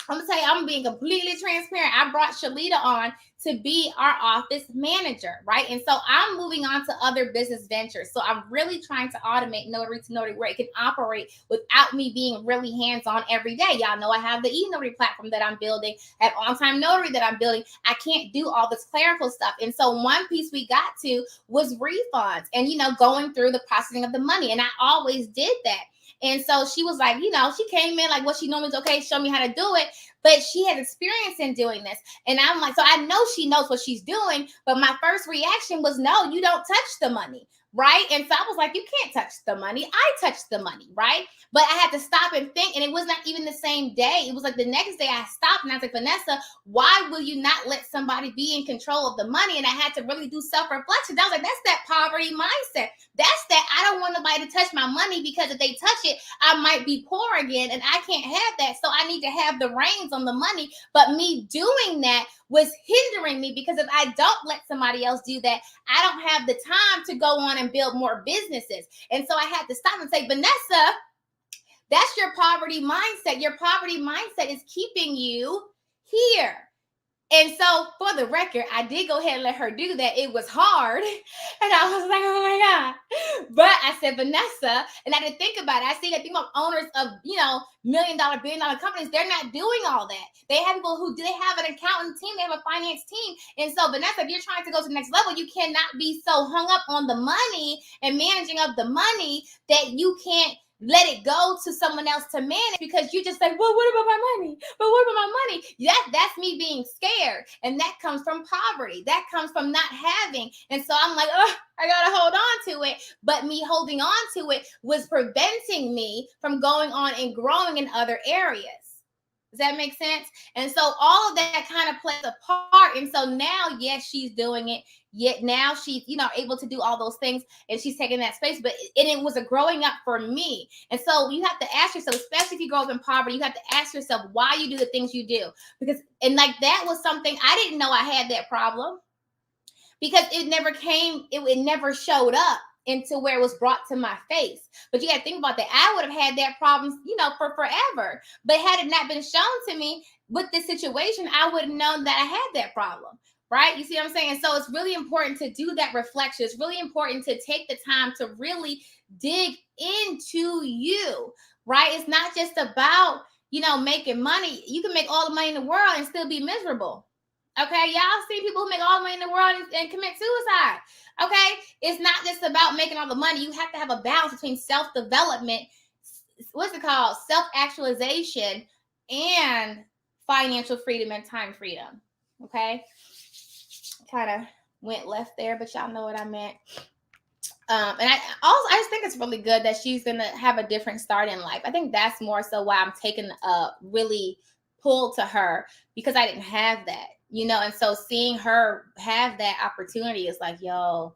I'm gonna tell you, I'm being completely transparent. I brought Shalita on to be our office manager, right? And so I'm moving on to other business ventures. So I'm really trying to automate Notary to Notary where it can operate without me being really hands-on every day. Y'all know I have the e-Notary platform that I'm building, at On-Time Notary that I'm building. I can't do all this clerical stuff. And so one piece we got to was refunds and, going through the processing of the money. And I always did that. And so she was like, she came in like what she normally is, okay, show me how to do it. But she has experience in doing this. And I'm like, so I know she knows what she's doing. But my first reaction was, no, you don't touch the money, right? And so I was like, you can't touch the money. I touch the money, right? But I had to stop and think. And it was not even the same day. It was like the next day I stopped and I was like, Vanessa, why will you not let somebody be in control of the money? And I had to really do self-reflection. I was like, that's that poverty mindset. That's that I don't want nobody to touch my money, because if they touch it, I might be poor again and I can't have that. So I need to have the reins on the money. But me doing that was hindering me, because if I don't let somebody else do that, I don't have the time to go on and build more businesses. And so I had to stop and say, Vanessa, that's your poverty mindset. Your poverty mindset is keeping you here. And so for the record, I did go ahead and let her do that. It was hard. And I was like, oh my God. But I said, Vanessa, and I didn't think about it. I think about owners of, $1 million, $1 billion companies. They're not doing all that. They have people who have an accountant team. They have a finance team. And so, Vanessa, if you're trying to go to the next level, you cannot be so hung up on the money and managing of the money that you can't let it go to someone else to manage, because you just say, well, what about my money? But what about my money? That's me being scared. And that comes from poverty. That comes from not having. And so I'm like, oh, I got to hold on to it. But me holding on to it was preventing me from going on and growing in other areas. Does that make sense? And so all of that kind of plays a part. And so now, yes, she's doing it. Yet now she's, able to do all those things, and she's taking that space. But it was a growing up for me. And so you have to ask yourself, especially if you grow up in poverty, you have to ask yourself why you do the things you do. That was something I didn't know I had that problem, because it never came, it never showed up into where it was brought to my face. But you got to think about that. I would have had that problem, for forever. But had it not been shown to me with this situation, I wouldn't know that I had that problem. Right? You see what I'm saying? So it's really important to do that reflection. It's really important to take the time to really dig into you, right? It's not just about, making money. You can make all the money in the world and still be miserable. Okay? Y'all see people who make all the money in the world and commit suicide. Okay? It's not just about making all the money. You have to have a balance between self-development, what's it called? Self-actualization, and financial freedom and time freedom. Okay? Kind of went left there, but y'all know what I meant. And I just think it's really good that she's gonna have a different start in life. I think that's more so why I'm taking a really pull to her, because I didn't have that, and so seeing her have that opportunity is like, yo,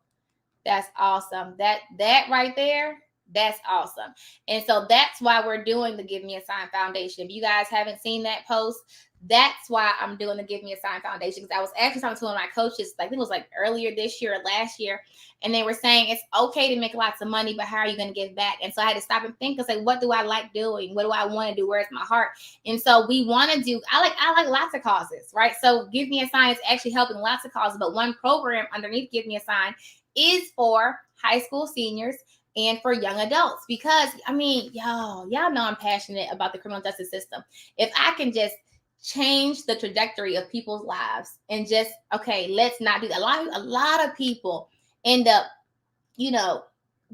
that's awesome. That right there, that's awesome. And so that's why we're doing the Give Me a Sign Foundation. If you guys haven't seen that post, that's why I'm doing the Give Me a Sign Foundation, because I was actually talking to one of my coaches, I think it was like earlier this year or last year, and they were saying it's okay to make lots of money, but how are you going to give back? And so I had to stop and think and say, what do I like doing? What do I want to do? Where's my heart? And so we want to do, I like lots of causes, right? So Give Me a Sign is actually helping lots of causes, but one program underneath Give Me a Sign is for high school seniors and for young adults, because y'all know I'm passionate about the criminal justice system. If I can just change the trajectory of people's lives and let's not do that. A lot of people end up,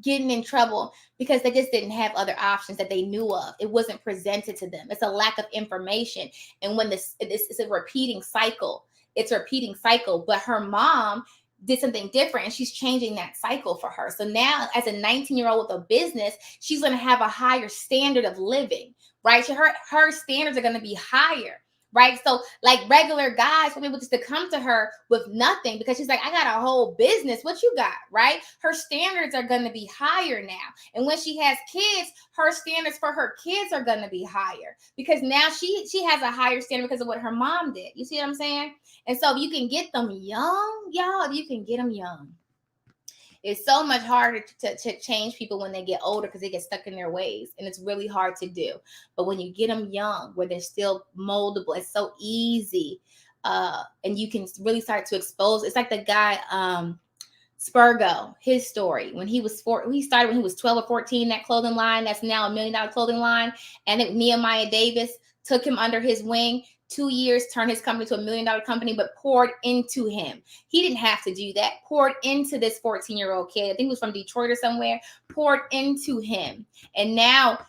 getting in trouble because they just didn't have other options that they knew of. It wasn't presented to them. It's a lack of information. And when this is a repeating cycle, it's a repeating cycle, but her mom did something different and she's changing that cycle for her. So now as a 19-year-old with a business, she's going to have a higher standard of living, right? So her standards are going to be higher. Right. So like regular guys will be able just to come to her with nothing because she's like, I got a whole business. What you got? Right. Her standards are going to be higher now. And when she has kids, her standards for her kids are going to be higher because now she has a higher standard because of what her mom did. You see what I'm saying? And so if you can get them young, y'all, you can get them young. It's so much harder to change people when they get older because they get stuck in their ways. And it's really hard to do. But when you get them young, where they're still moldable, it's so easy. And you can really start to expose. It's like the guy, Spurgo, his story. When he was he started when he was 12 or 14, that clothing line, that's now $1 million clothing line. And then Nehemiah Davis took him under his wing. 2 years, turned his company to $1 million company, but poured into him. He didn't have to do that. Poured into this 14-year-old kid. I think he was from Detroit or somewhere. Poured into him. And now,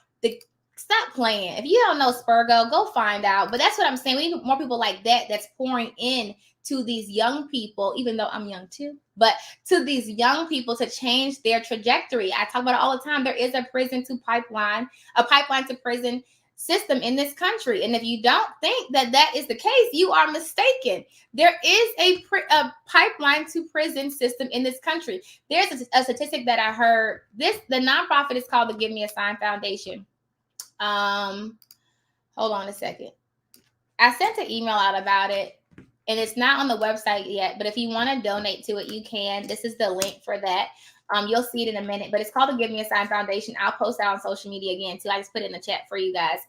stop playing. If you don't know Spurgo, go find out. But that's what I'm saying. We need more people like that that's pouring in to these young people, even though I'm young too, but to these young people to change their trajectory. I talk about it all the time. There is a pipeline to prison system in this country. And if you don't think that that is the case, you are mistaken. There is a pipeline to prison system in this country. There's a statistic that I heard. The nonprofit is called the Give Me a Sign Foundation. Hold on a second. I sent an email out about it and it's not on the website yet, but if you want to donate to it, you can. This is the link for that. You'll see it in a minute, but it's called the Give Me a Sign Foundation. I'll post that on social media again too. I just put it in the chat for you guys.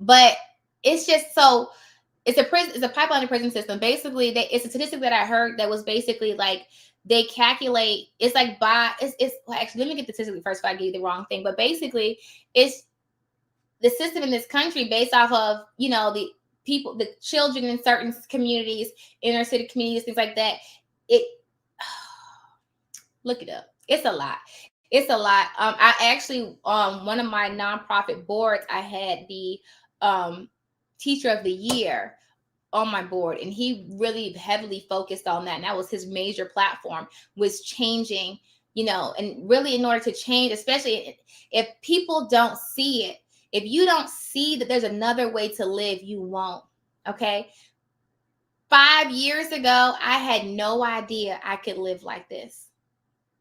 But it's just so it's a pipeline to prison system. Basically, it's a statistic that I heard that was basically like they calculate. It's like it's actually, let me get the statistic first if I give you the wrong thing. But basically, it's the system in this country based off of the people, the children in certain communities, inner city communities, things like that. Look it up. It's a lot. It's a lot. I actually, one of my nonprofit boards, I had the teacher of the year on my board, and he really heavily focused on that. And that was his major platform, was changing, and really in order to change, especially if people don't see it, if you don't see that there's another way to live, you won't. Okay. 5 years ago, I had no idea I could live like this.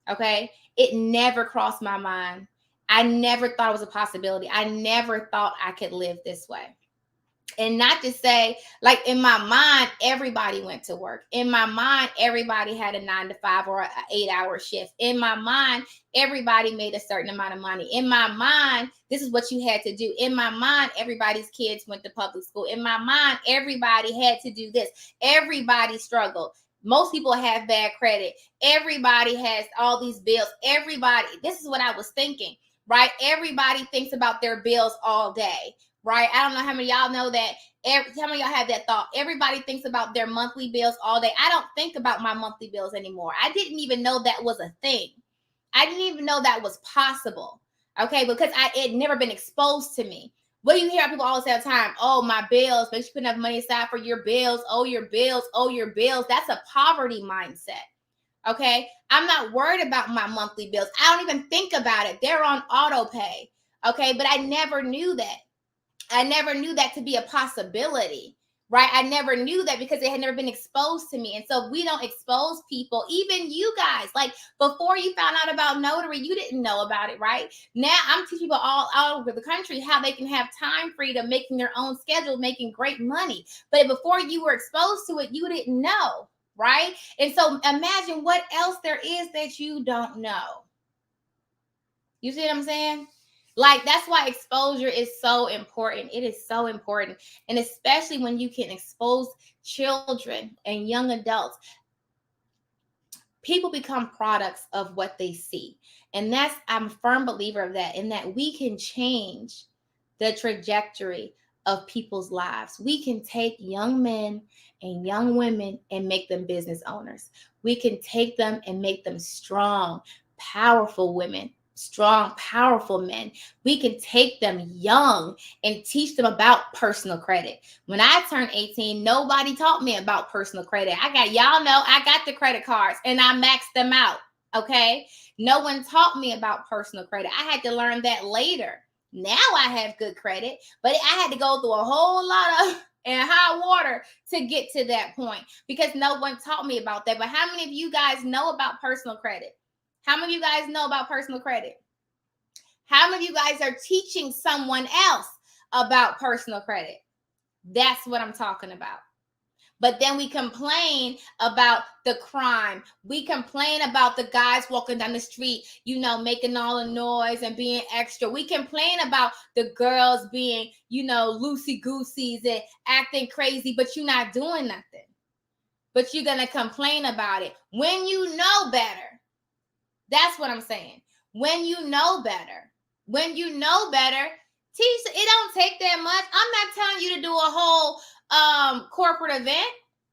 Okay. It never crossed my mind. I never thought it was a possibility. I never thought I could live this way. And not to say, like, in my mind, everybody went to work. In my mind, everybody had a 9 to 5 or an 8-hour shift. In my mind, everybody made a certain amount of money. In my mind, this is what you had to do. In my mind, everybody's kids went to public school. In my mind, everybody had to do this. Everybody struggled. Most people have bad credit. Everybody has all these bills. This is what I was thinking, right? Everybody thinks about their bills all day, right? I don't know how many of y'all know that. How many of y'all have that thought? Everybody thinks about their monthly bills all day. I don't think about my monthly bills anymore. I didn't even know that was a thing. I didn't even know that was possible, okay? Because it had never been exposed to me. What do you hear people all the time? Oh, my bills. Make sure you put enough money aside for your bills. Oh, your bills. Oh, your bills. That's a poverty mindset. Okay. I'm not worried about my monthly bills. I don't even think about it. They're on auto pay. Okay. But I never knew that. I never knew that to be a possibility. Right. I never knew that because it had never been exposed to me. And so we don't expose people, even you guys, like before you found out about Notary, you didn't know about it. Right now, I'm teaching people all over the country how they can have time freedom, making their own schedule, making great money. But before you were exposed to it, you didn't know. Right. And so imagine what else there is that you don't know. You see what I'm saying? Like, that's why exposure is so important. It is so important. And especially when you can expose children and young adults, people become products of what they see. And I'm a firm believer of that, in that we can change the trajectory of people's lives. We can take young men and young women and make them business owners. We can take them and make them strong, powerful women, strong, powerful men. We can take them young and teach them about personal credit. When I turned 18, nobody taught me about personal credit. Y'all know I got the credit cards and I maxed them out. Okay. No one taught me about personal credit. I had to learn that later. Now I have good credit, but I had to go through a whole lot of and hot water to get to that point because no one taught me about that. But how many of you guys know about personal credit? How many of you guys know about personal credit? How many of you guys are teaching someone else about personal credit? That's what I'm talking about. But then we complain about the crime. We complain about the guys walking down the street, making all the noise and being extra. We complain about the girls being, loosey-gooseys and acting crazy, but you're not doing nothing. But you're going to complain about it when you know better. That's what I'm saying. When you know better. When you know better, teach. It don't take that much. I'm not telling you to do a whole corporate event.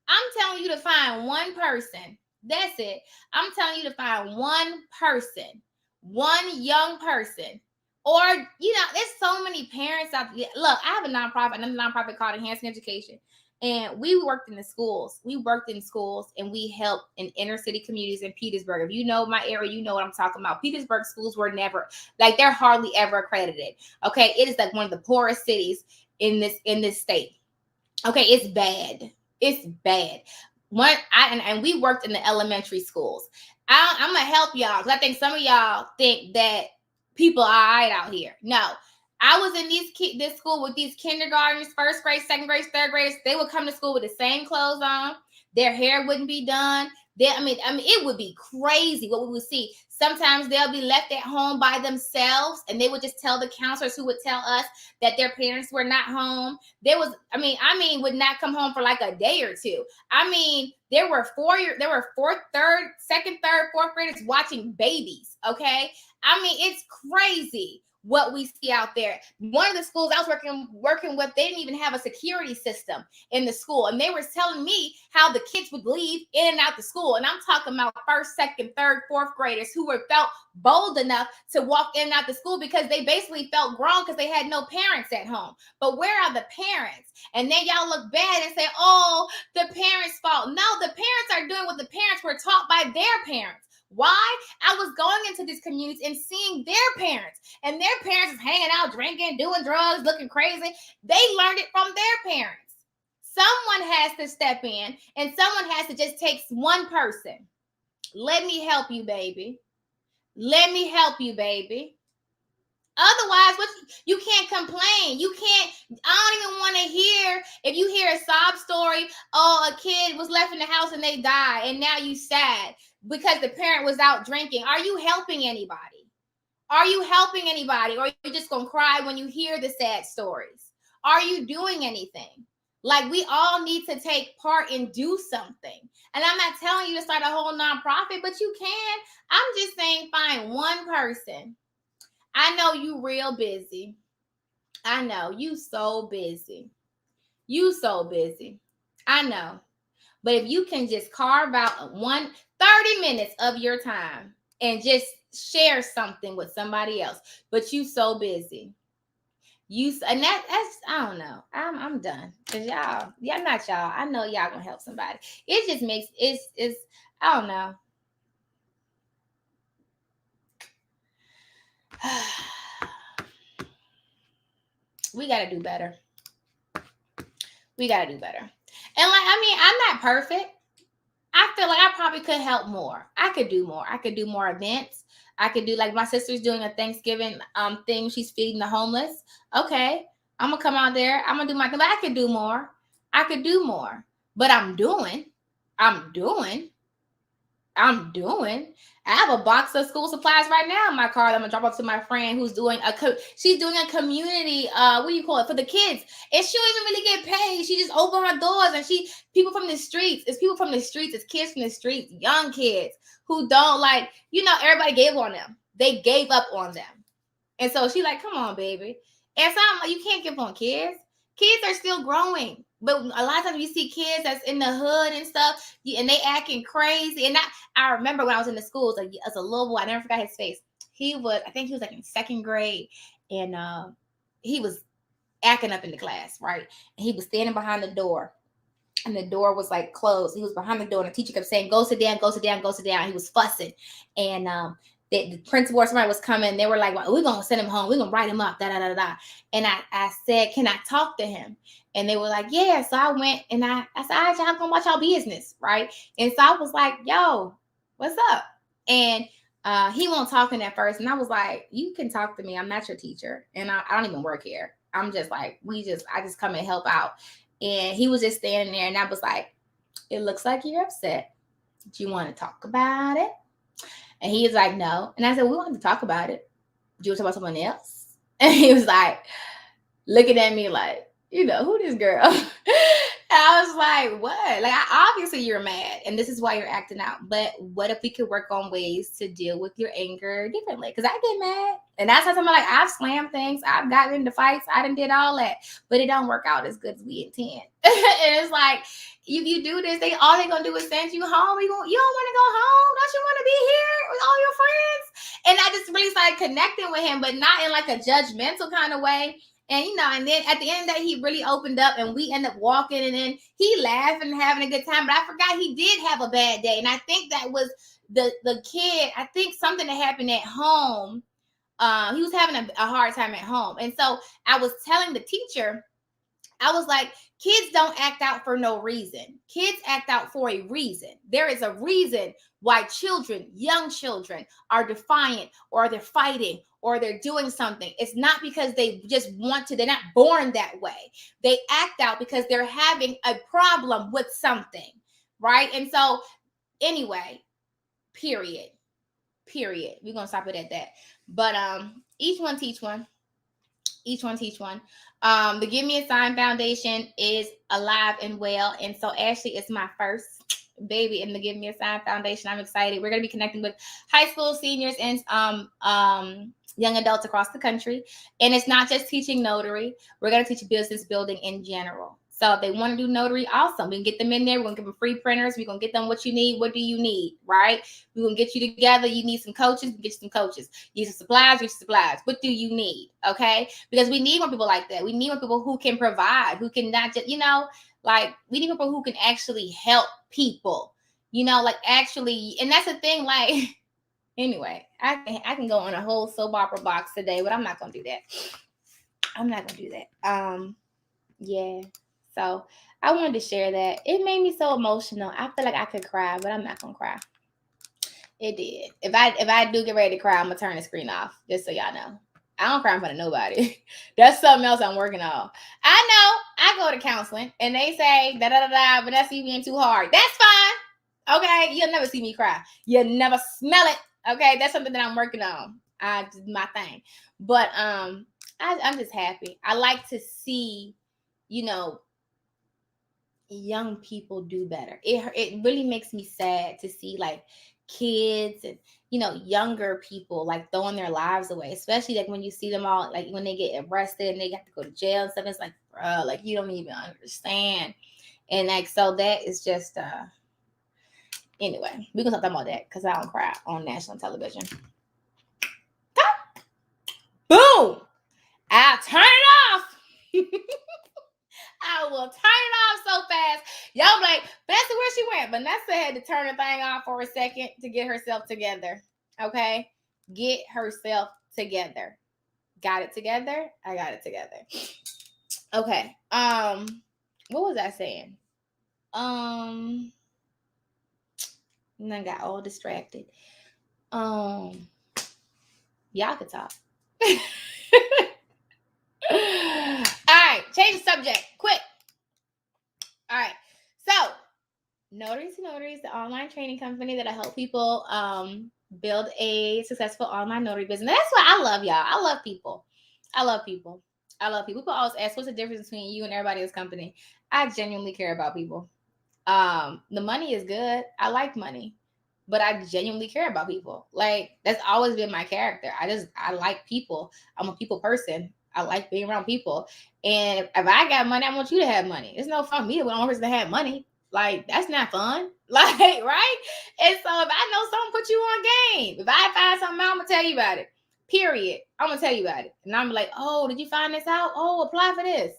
I'm telling you to find one person. That's it. I'm telling you to find one person, one young person. Or, there's so many parents out there. Look, I have another nonprofit called Enhancing Education. And we worked in the schools. We worked in schools and we helped in inner city communities in Petersburg. If you know my area, you know what I'm talking about. Petersburg schools were never, they're hardly ever accredited. Okay. It is like one of the poorest cities in this state. Okay. It's bad. It's bad. And we worked in the elementary schools. I'm going to help y'all because I think some of y'all think that people are all right out here. No. I was in this school with these kindergartners, first grade, second grade, third graders. They would come to school with the same clothes on. Their hair wouldn't be done. It would be crazy what we would see. Sometimes they'll be left at home by themselves, and they would just tell the counselors who would tell us that their parents were not home. Would not come home for like a day or two. There were second, third, fourth graders watching babies. Okay. It's crazy what we see out there. One of the schools I was working with, they didn't even have a security system in the school. And they were telling me how the kids would leave in and out the school. And I'm talking about first, second, third, fourth graders who felt bold enough to walk in and out the school because they basically felt grown because they had no parents at home. But where are the parents? And then y'all look bad and say, oh, the parents' fault. No, the parents are doing what the parents were taught by their parents. Why? I was going into these communities and seeing their parents, and their parents is hanging out, drinking, doing drugs, looking crazy. They learned it from their parents. Someone has to step in, and someone has to just take one person. Let me help you, baby. Let me help you, baby. Otherwise, you can't complain. I don't even want to hear, if you hear a sob story, oh, a kid was left in the house and they died, and now you sad because the parent was out drinking. Are you helping anybody? Are you helping anybody? Or are you just going to cry when you hear the sad stories? Are you doing anything? Like, we all need to take part and do something. And I'm not telling you to start a whole nonprofit, but you can. I'm just saying find one person. I know you real busy. I know you so busy. You so busy. I know. But if you can just carve out 30 minutes of your time and just share something with somebody else, but you so busy. That's I don't know. I'm done. Cause y'all not y'all. I know y'all gonna help somebody. It just makes it's I don't know. We got to do better. We got to do better. And I'm not perfect. I feel like I probably could help more. I could do more. I could do more events. I could do, like, my sister's doing a Thanksgiving thing. She's feeding the homeless. Okay. I'm going to come out there. I'm going to do my thing. But I could do more. I could do more. But I'm doing. I have a box of school supplies right now in my car that I'm gonna drop off to my friend who's doing she's doing a community, for the kids. And she don't even really get paid. She just opened her doors and people from the streets. It's people from the streets, it's kids from the streets, young kids who don't everybody gave on them. They gave up on them. And so she like, come on, baby. And so I'm like, you can't give on kids. Kids are still growing. But a lot of times you see kids that's in the hood and stuff, and they acting crazy. And I remember when I was in the schools, like, as a little boy, I never forgot his face. I think he was like in second grade, and he was acting up in the class, right? And he was standing behind the door, and the door was like closed. He was behind the door, and the teacher kept saying, "Go sit down, go sit down, go sit down." He was fussing, and the principal or somebody was coming. They were like, well, "We're gonna send him home. We're gonna write him up." Da da da da. And I said, "Can I talk to him?" And they were like, "Yeah." So I went and I said, "All right, y'all gonna watch y'all business, right?" And so I was like, "Yo, what's up?" And he won't talking at first, and I was like, "You can talk to me. I'm not your teacher, and I don't even work here. I'm just like, I just come and help out." And he was just standing there, and I was like, "It looks like you're upset. Do you want to talk about it?" And he was like, "No." And I said, "We want to talk about it. Do you want to talk about someone else?" And he was like, looking at me like, who this girl? And I was like, what? Like, obviously you're mad, and this is why you're acting out. But what if we could work on ways to deal with your anger differently? Because I get mad, and that's how somebody, like, I've slammed things, I've gotten into fights, I done did all that, but it don't work out as good as we intend. And it's like, if you do this, all they gonna do is send you home. You don't want to go home? Don't you want to be here with all your friends? And I just really started connecting with him, but not in like a judgmental kind of way. And and then at the end of the day, he really opened up, and we ended up walking, and then he laughing and having a good time. But I forgot he did have a bad day, and I think that was the kid. I think something that happened at home. He was having a hard time at home, and so I was telling the teacher, I was like, kids don't act out for no reason. Kids act out for a reason. There is a reason why young children, are defiant, or they're fighting, or they're doing something. It's not because they just want to. They're not born that way. They act out because they're having a problem with something, right? And so, anyway, period. We're going to stop it at that. But each one teach one. Each one teach one. The Give Me a Sign Foundation is alive and well. And so Ashley is my first baby in the Give Me a Sign Foundation. I'm excited. We're going to be connecting with high school seniors and young adults across the country. And it's not just teaching notary. We're going to teach business building in general. So if they want to do notary, awesome. We can get them in there. We're going to give them free printers. We're going to get them what you need. What do you need, right? We're going to get you together. You need some coaches. We can get you some coaches. You need some supplies. Get you supplies. What do you need, okay? Because we need more people like that. We need more people who can provide, who can not just, like, we need people who can actually help people, like, actually. And that's the thing, like, anyway, I can go on a whole soap opera box today, but I'm not going to do that. Yeah. So I wanted to share that. It made me so emotional. I feel like I could cry, but I'm not gonna cry. It did. If I do get ready to cry, I'm gonna turn the screen off, just so y'all know. I don't cry in front of nobody. That's something else I'm working on. I know I go to counseling and they say da da da da, but that's you being too hard. That's fine. Okay, you'll never see me cry. You'll never smell it. Okay, that's something that I'm working on. My thing. But I'm just happy. I like to see, young people do better. It really makes me sad to see, like, kids and younger people, like, throwing their lives away, especially like when you see them all, like, when they get arrested and they have to go to jail and stuff. It's like, bro, like, you don't even understand. And like, so that is just anyway, we're gonna talk about that because I don't cry on national television. Boom, I'll turn it off. I will turn it off so fast. Y'all like, Vanessa, where she went? Vanessa had to turn the thing off for a second to get herself together. Okay? Get herself together. Got it together? I got it together. Okay. What was I saying? And I got all distracted. Y'all could talk. All right, change the subject, quick. All right, so Notaries to Notaries, the online training company that I help people build a successful online notary business. That's why I love y'all. I love people. People always ask, what's the difference between you and everybody else's company? I genuinely care about people. The money is good. I like money, but I genuinely care about people. Like, that's always been my character. I like people. I'm a people person. I like being around people. And if I got money, I want you to have money. It's no fun for me to be the only person to have money. Like, that's not fun. Like, right? And so if I know someone put you on game, if I find something out, I'm going to tell you about it. Period. I'm going to tell you about it. And I'm like, oh, did you find this out? Oh, apply for this.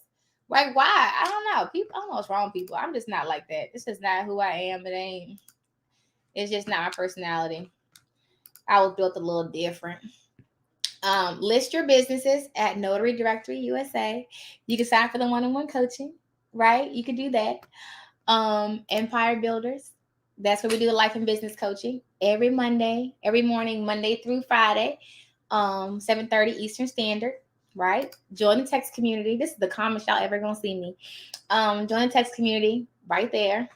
Like, why? I don't know. People, I don't know what's wrong with people. I'm just not like that. It's just not who I am. It's just not my personality. I was built a little different. List your businesses at Notary Directory USA. You can sign for the one-on-one coaching, right? You can do that. Empire Builders. That's where we do the life and business coaching every morning, Monday through Friday, 7:30 Eastern Standard, right? Join the text community. This is the calmest y'all ever gonna see me. Join the text community right there.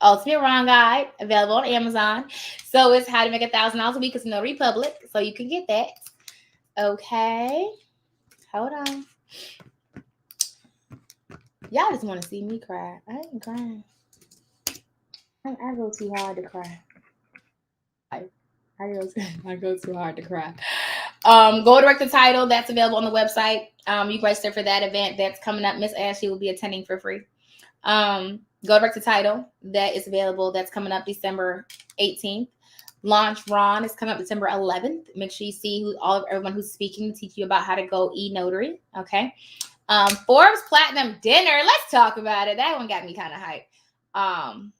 Ultimate Wrong Guide, available on Amazon. So it's how to make $1,000 a week. It's Notary Public, so you can get that. Okay, hold on. Y'all just want to see me cry. I ain't crying. I go too hard to cry. I go too hard to cry. Go direct the title. That's available on the website. You can register for that event that's coming up. Miss Ashley will be attending for free. Go direct the title. That is available. That's coming up December 18th. Launch Ron is coming up December 11th. Make sure you see everyone who's speaking to teach you about how to go e-notary. Okay. Forbes Platinum Dinner. Let's talk about it. That one got me kind of hyped.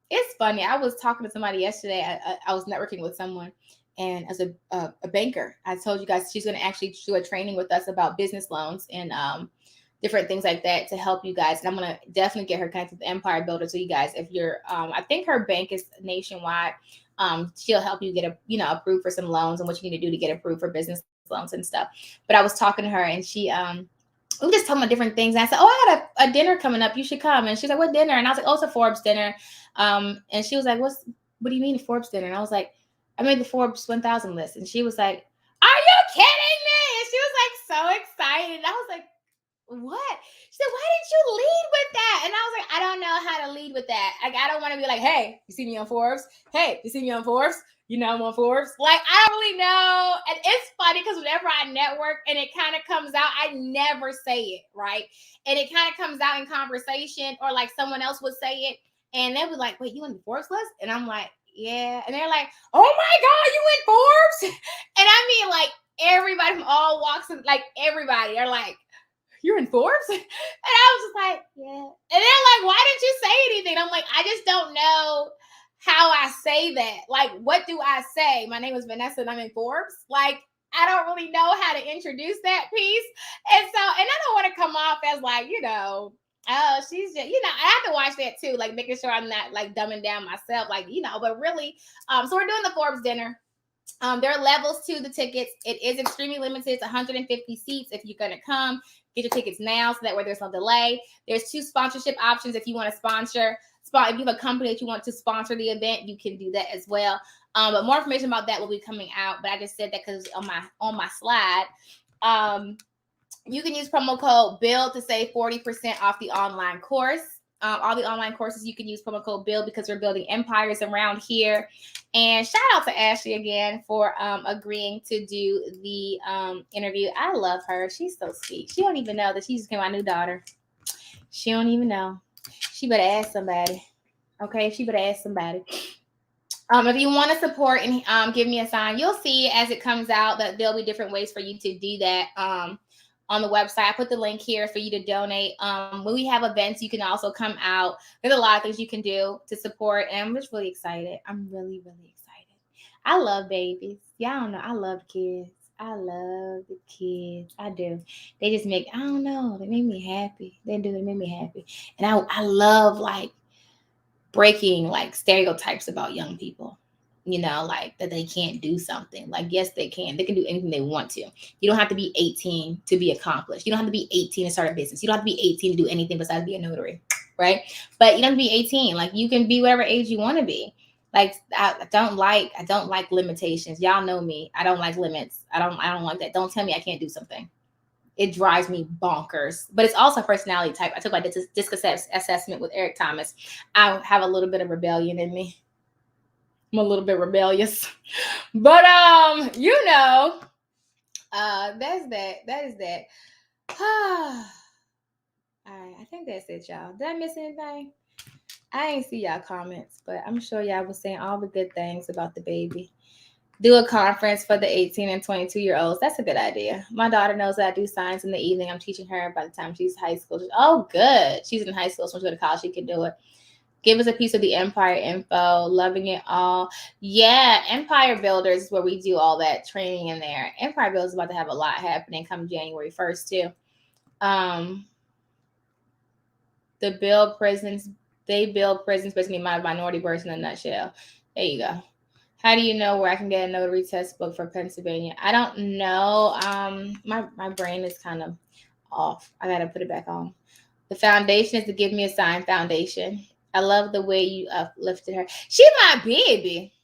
It's funny. I was talking to somebody yesterday. I was networking with someone, and as a banker, I told you guys she's going to actually do a training with us about business loans and different things like that to help you guys. And I'm going to definitely get her connected with Empire Builder. So you guys, if you're, I think her bank is nationwide. She'll help you get approved for some loans and what you need to do to get approved for business loans and stuff. But I was talking to her, and she we were just talking about different things. And I said, oh, I got a dinner coming up. You should come. And she's like, what dinner? And I was like, oh, it's a Forbes dinner. And she was like, what do you mean a Forbes dinner? And I was like, I made the Forbes 1000 list. And she was like, are you kidding me? And she was like so excited. And I was like, what? She said, why didn't you lead with that? And I was like, I don't know how to lead with that. Like, I don't want to be like, hey, you see me on Forbes? Hey, you see me on Forbes? You know I'm on Forbes. Like, I don't really know. And it's funny because whenever I network and it kind of comes out, I never say it, right? And it kind of comes out in conversation, or like someone else would say it. And they'll be like, wait, you on the Forbes list? And I'm like, yeah. And they're like, oh my God, you in Forbes? And I mean, like, everybody from all walks of, like, everybody are like, you're in Forbes? And I was just like, yeah. And they're like, why didn't you say anything? I'm like, I just don't know how I say that. Like, what do I say? My name is Vanessa and I'm in Forbes. Like, I don't really know how to introduce that piece. And so, and I don't want to come off as like, oh, she's just, I have to watch that too, like making sure I'm not like dumbing down myself, like, but really, so we're doing the Forbes dinner. There are levels to the tickets. It is extremely limited. It's 150 seats. If you're going to come, get your tickets now so that way there's no delay. There's 2 sponsorship options. If you want to sponsor, if you have a company that you want to sponsor the event, you can do that as well. But more information about that will be coming out. But I just said that because on my slide. You can use promo code BILL to save 40% off the online course. All the online courses, you can use promo code BILL because we're building empires around here. And shout out to Ashley again for agreeing to do the interview. I love her. She's so sweet. She don't even know that she just became my new daughter. She don't even know. She better ask somebody. Okay, she better ask somebody. If you want to support and give me a sign, you'll see as it comes out that there'll be different ways for you to do that. On the website, I put the link here for you to donate. When we have events, you can also come out. There's a lot of things you can do to support, and I'm just really excited. I'm really, really excited. I love babies. Y'all don't know. I love kids. I love the kids. I do. They just make, I don't know, they make me happy. They do. They make me happy. And I love like breaking like stereotypes about young people. Like that they can't do something. Like, yes, they can. They can do anything they want to. You don't have to be 18 to be accomplished. You don't have to be 18 to start a business. You don't have to be 18 to do anything besides be a notary, right? But you don't have to be 18. Like, you can be whatever age you want to be. Like, I don't like limitations. Y'all know me. I don't like limits. I don't like that. Don't tell me I can't do something. It drives me bonkers. But it's also a personality type. I took my disc assessment with Eric Thomas. I have a little bit of rebellion in me. I'm a little bit rebellious, but That's that. That is that. All right, I think that's it, y'all. Did I miss anything? I ain't see y'all comments, but I'm sure y'all was saying all the good things about the baby. Do a conference for the 18 and 22-year-olds. That's a good idea. My daughter knows that I do science in the evening. I'm teaching her by the time she's high school. Oh, good. She's in high school, so when she goes to college, she can do it. Give us a piece of the Empire info. Loving it all. Yeah, Empire Builders is where we do all that training in there. Empire Builders is about to have a lot happening come January 1st, too. The build prisons. They build prisons, basically my minority version in a nutshell. There you go. How do you know where I can get a notary test book for Pennsylvania? I don't know. My brain is kind of off. I got to put it back on. The foundation is to give me a sign foundation. I love the way you uplifted her. She my baby.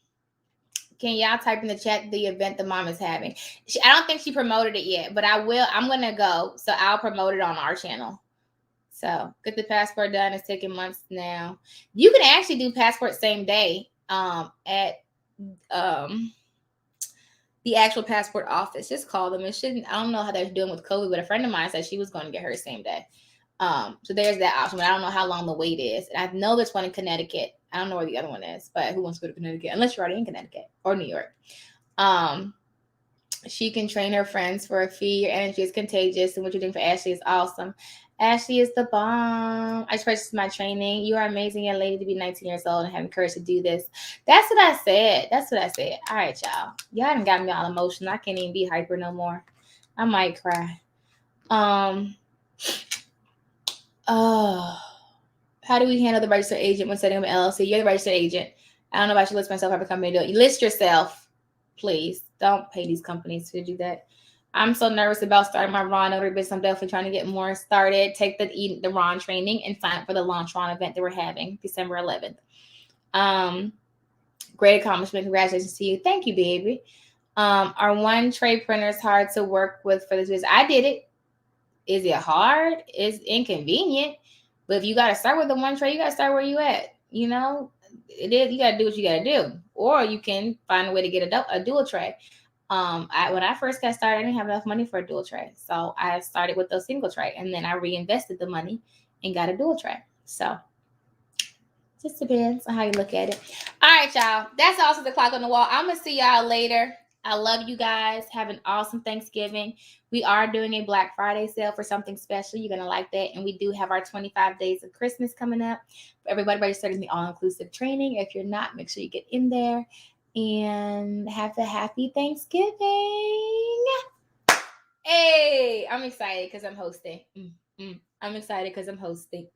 Can y'all type in the chat the event the mom is having? I don't think she promoted it yet, but I will. I'm going to go. So I'll promote it on our channel. So get the passport done. It's taking months now. You can actually do passport same day at the actual passport office. Just call them. It shouldn't. I don't know how they're doing with COVID, but a friend of mine said she was going to get hers same day. So there's that option, but I don't know how long the wait is. And I know there's one in Connecticut. I don't know where the other one is, but who wants to go to Connecticut? Unless you're already in Connecticut or New York. She can train her friends for a fee. Your energy is contagious, and what you're doing for Ashley is awesome. Ashley is the bomb. I just purchased my training. You are amazing young lady to be 19 years old and having courage to do this. That's what I said. All right, y'all. Y'all done got me all emotional. I can't even be hyper no more. I might cry. How do we handle the registered agent when setting up an LLC? You're the registered agent. I don't know if I should list myself, have a company to do it. You list yourself, please. Don't pay these companies to do that. I'm so nervous about starting my Ron Notary business. I'm definitely trying to get more started. Take the Ron training and sign up for the launch Ron event that we're having December 11th. Great accomplishment. Congratulations to you. Thank you, baby. Are one tray printers hard to work with for this business? I did it. Is it hard? It's inconvenient. But if you got to start with the one tray, you got to start where you at. You know, it is. You got to do what you got to do. Or you can find a way to get a dual tray. When I first got started, I didn't have enough money for a dual tray. So I started with a single tray, and then I reinvested the money and got a dual tray. So just depends on how you look at it. All right, y'all. That's also the clock on the wall. I'm going to see y'all later. I love you guys. Have an awesome Thanksgiving. We are doing a Black Friday sale for something special. You're going to like that. And we do have our 25 days of Christmas coming up. Everybody registered in the all-inclusive training. If you're not, make sure you get in there. And have a happy Thanksgiving. Hey, I'm excited because I'm hosting. I'm excited because I'm hosting.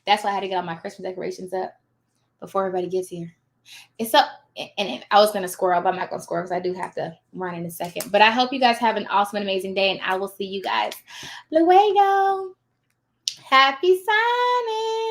That's why I had to get all my Christmas decorations up before everybody gets here. It's up, and I was going to squirrel, but I'm not going to squirrel because I do have to run in a second. But I hope you guys have an awesome and amazing day, and I will see you guys luego. Happy signing.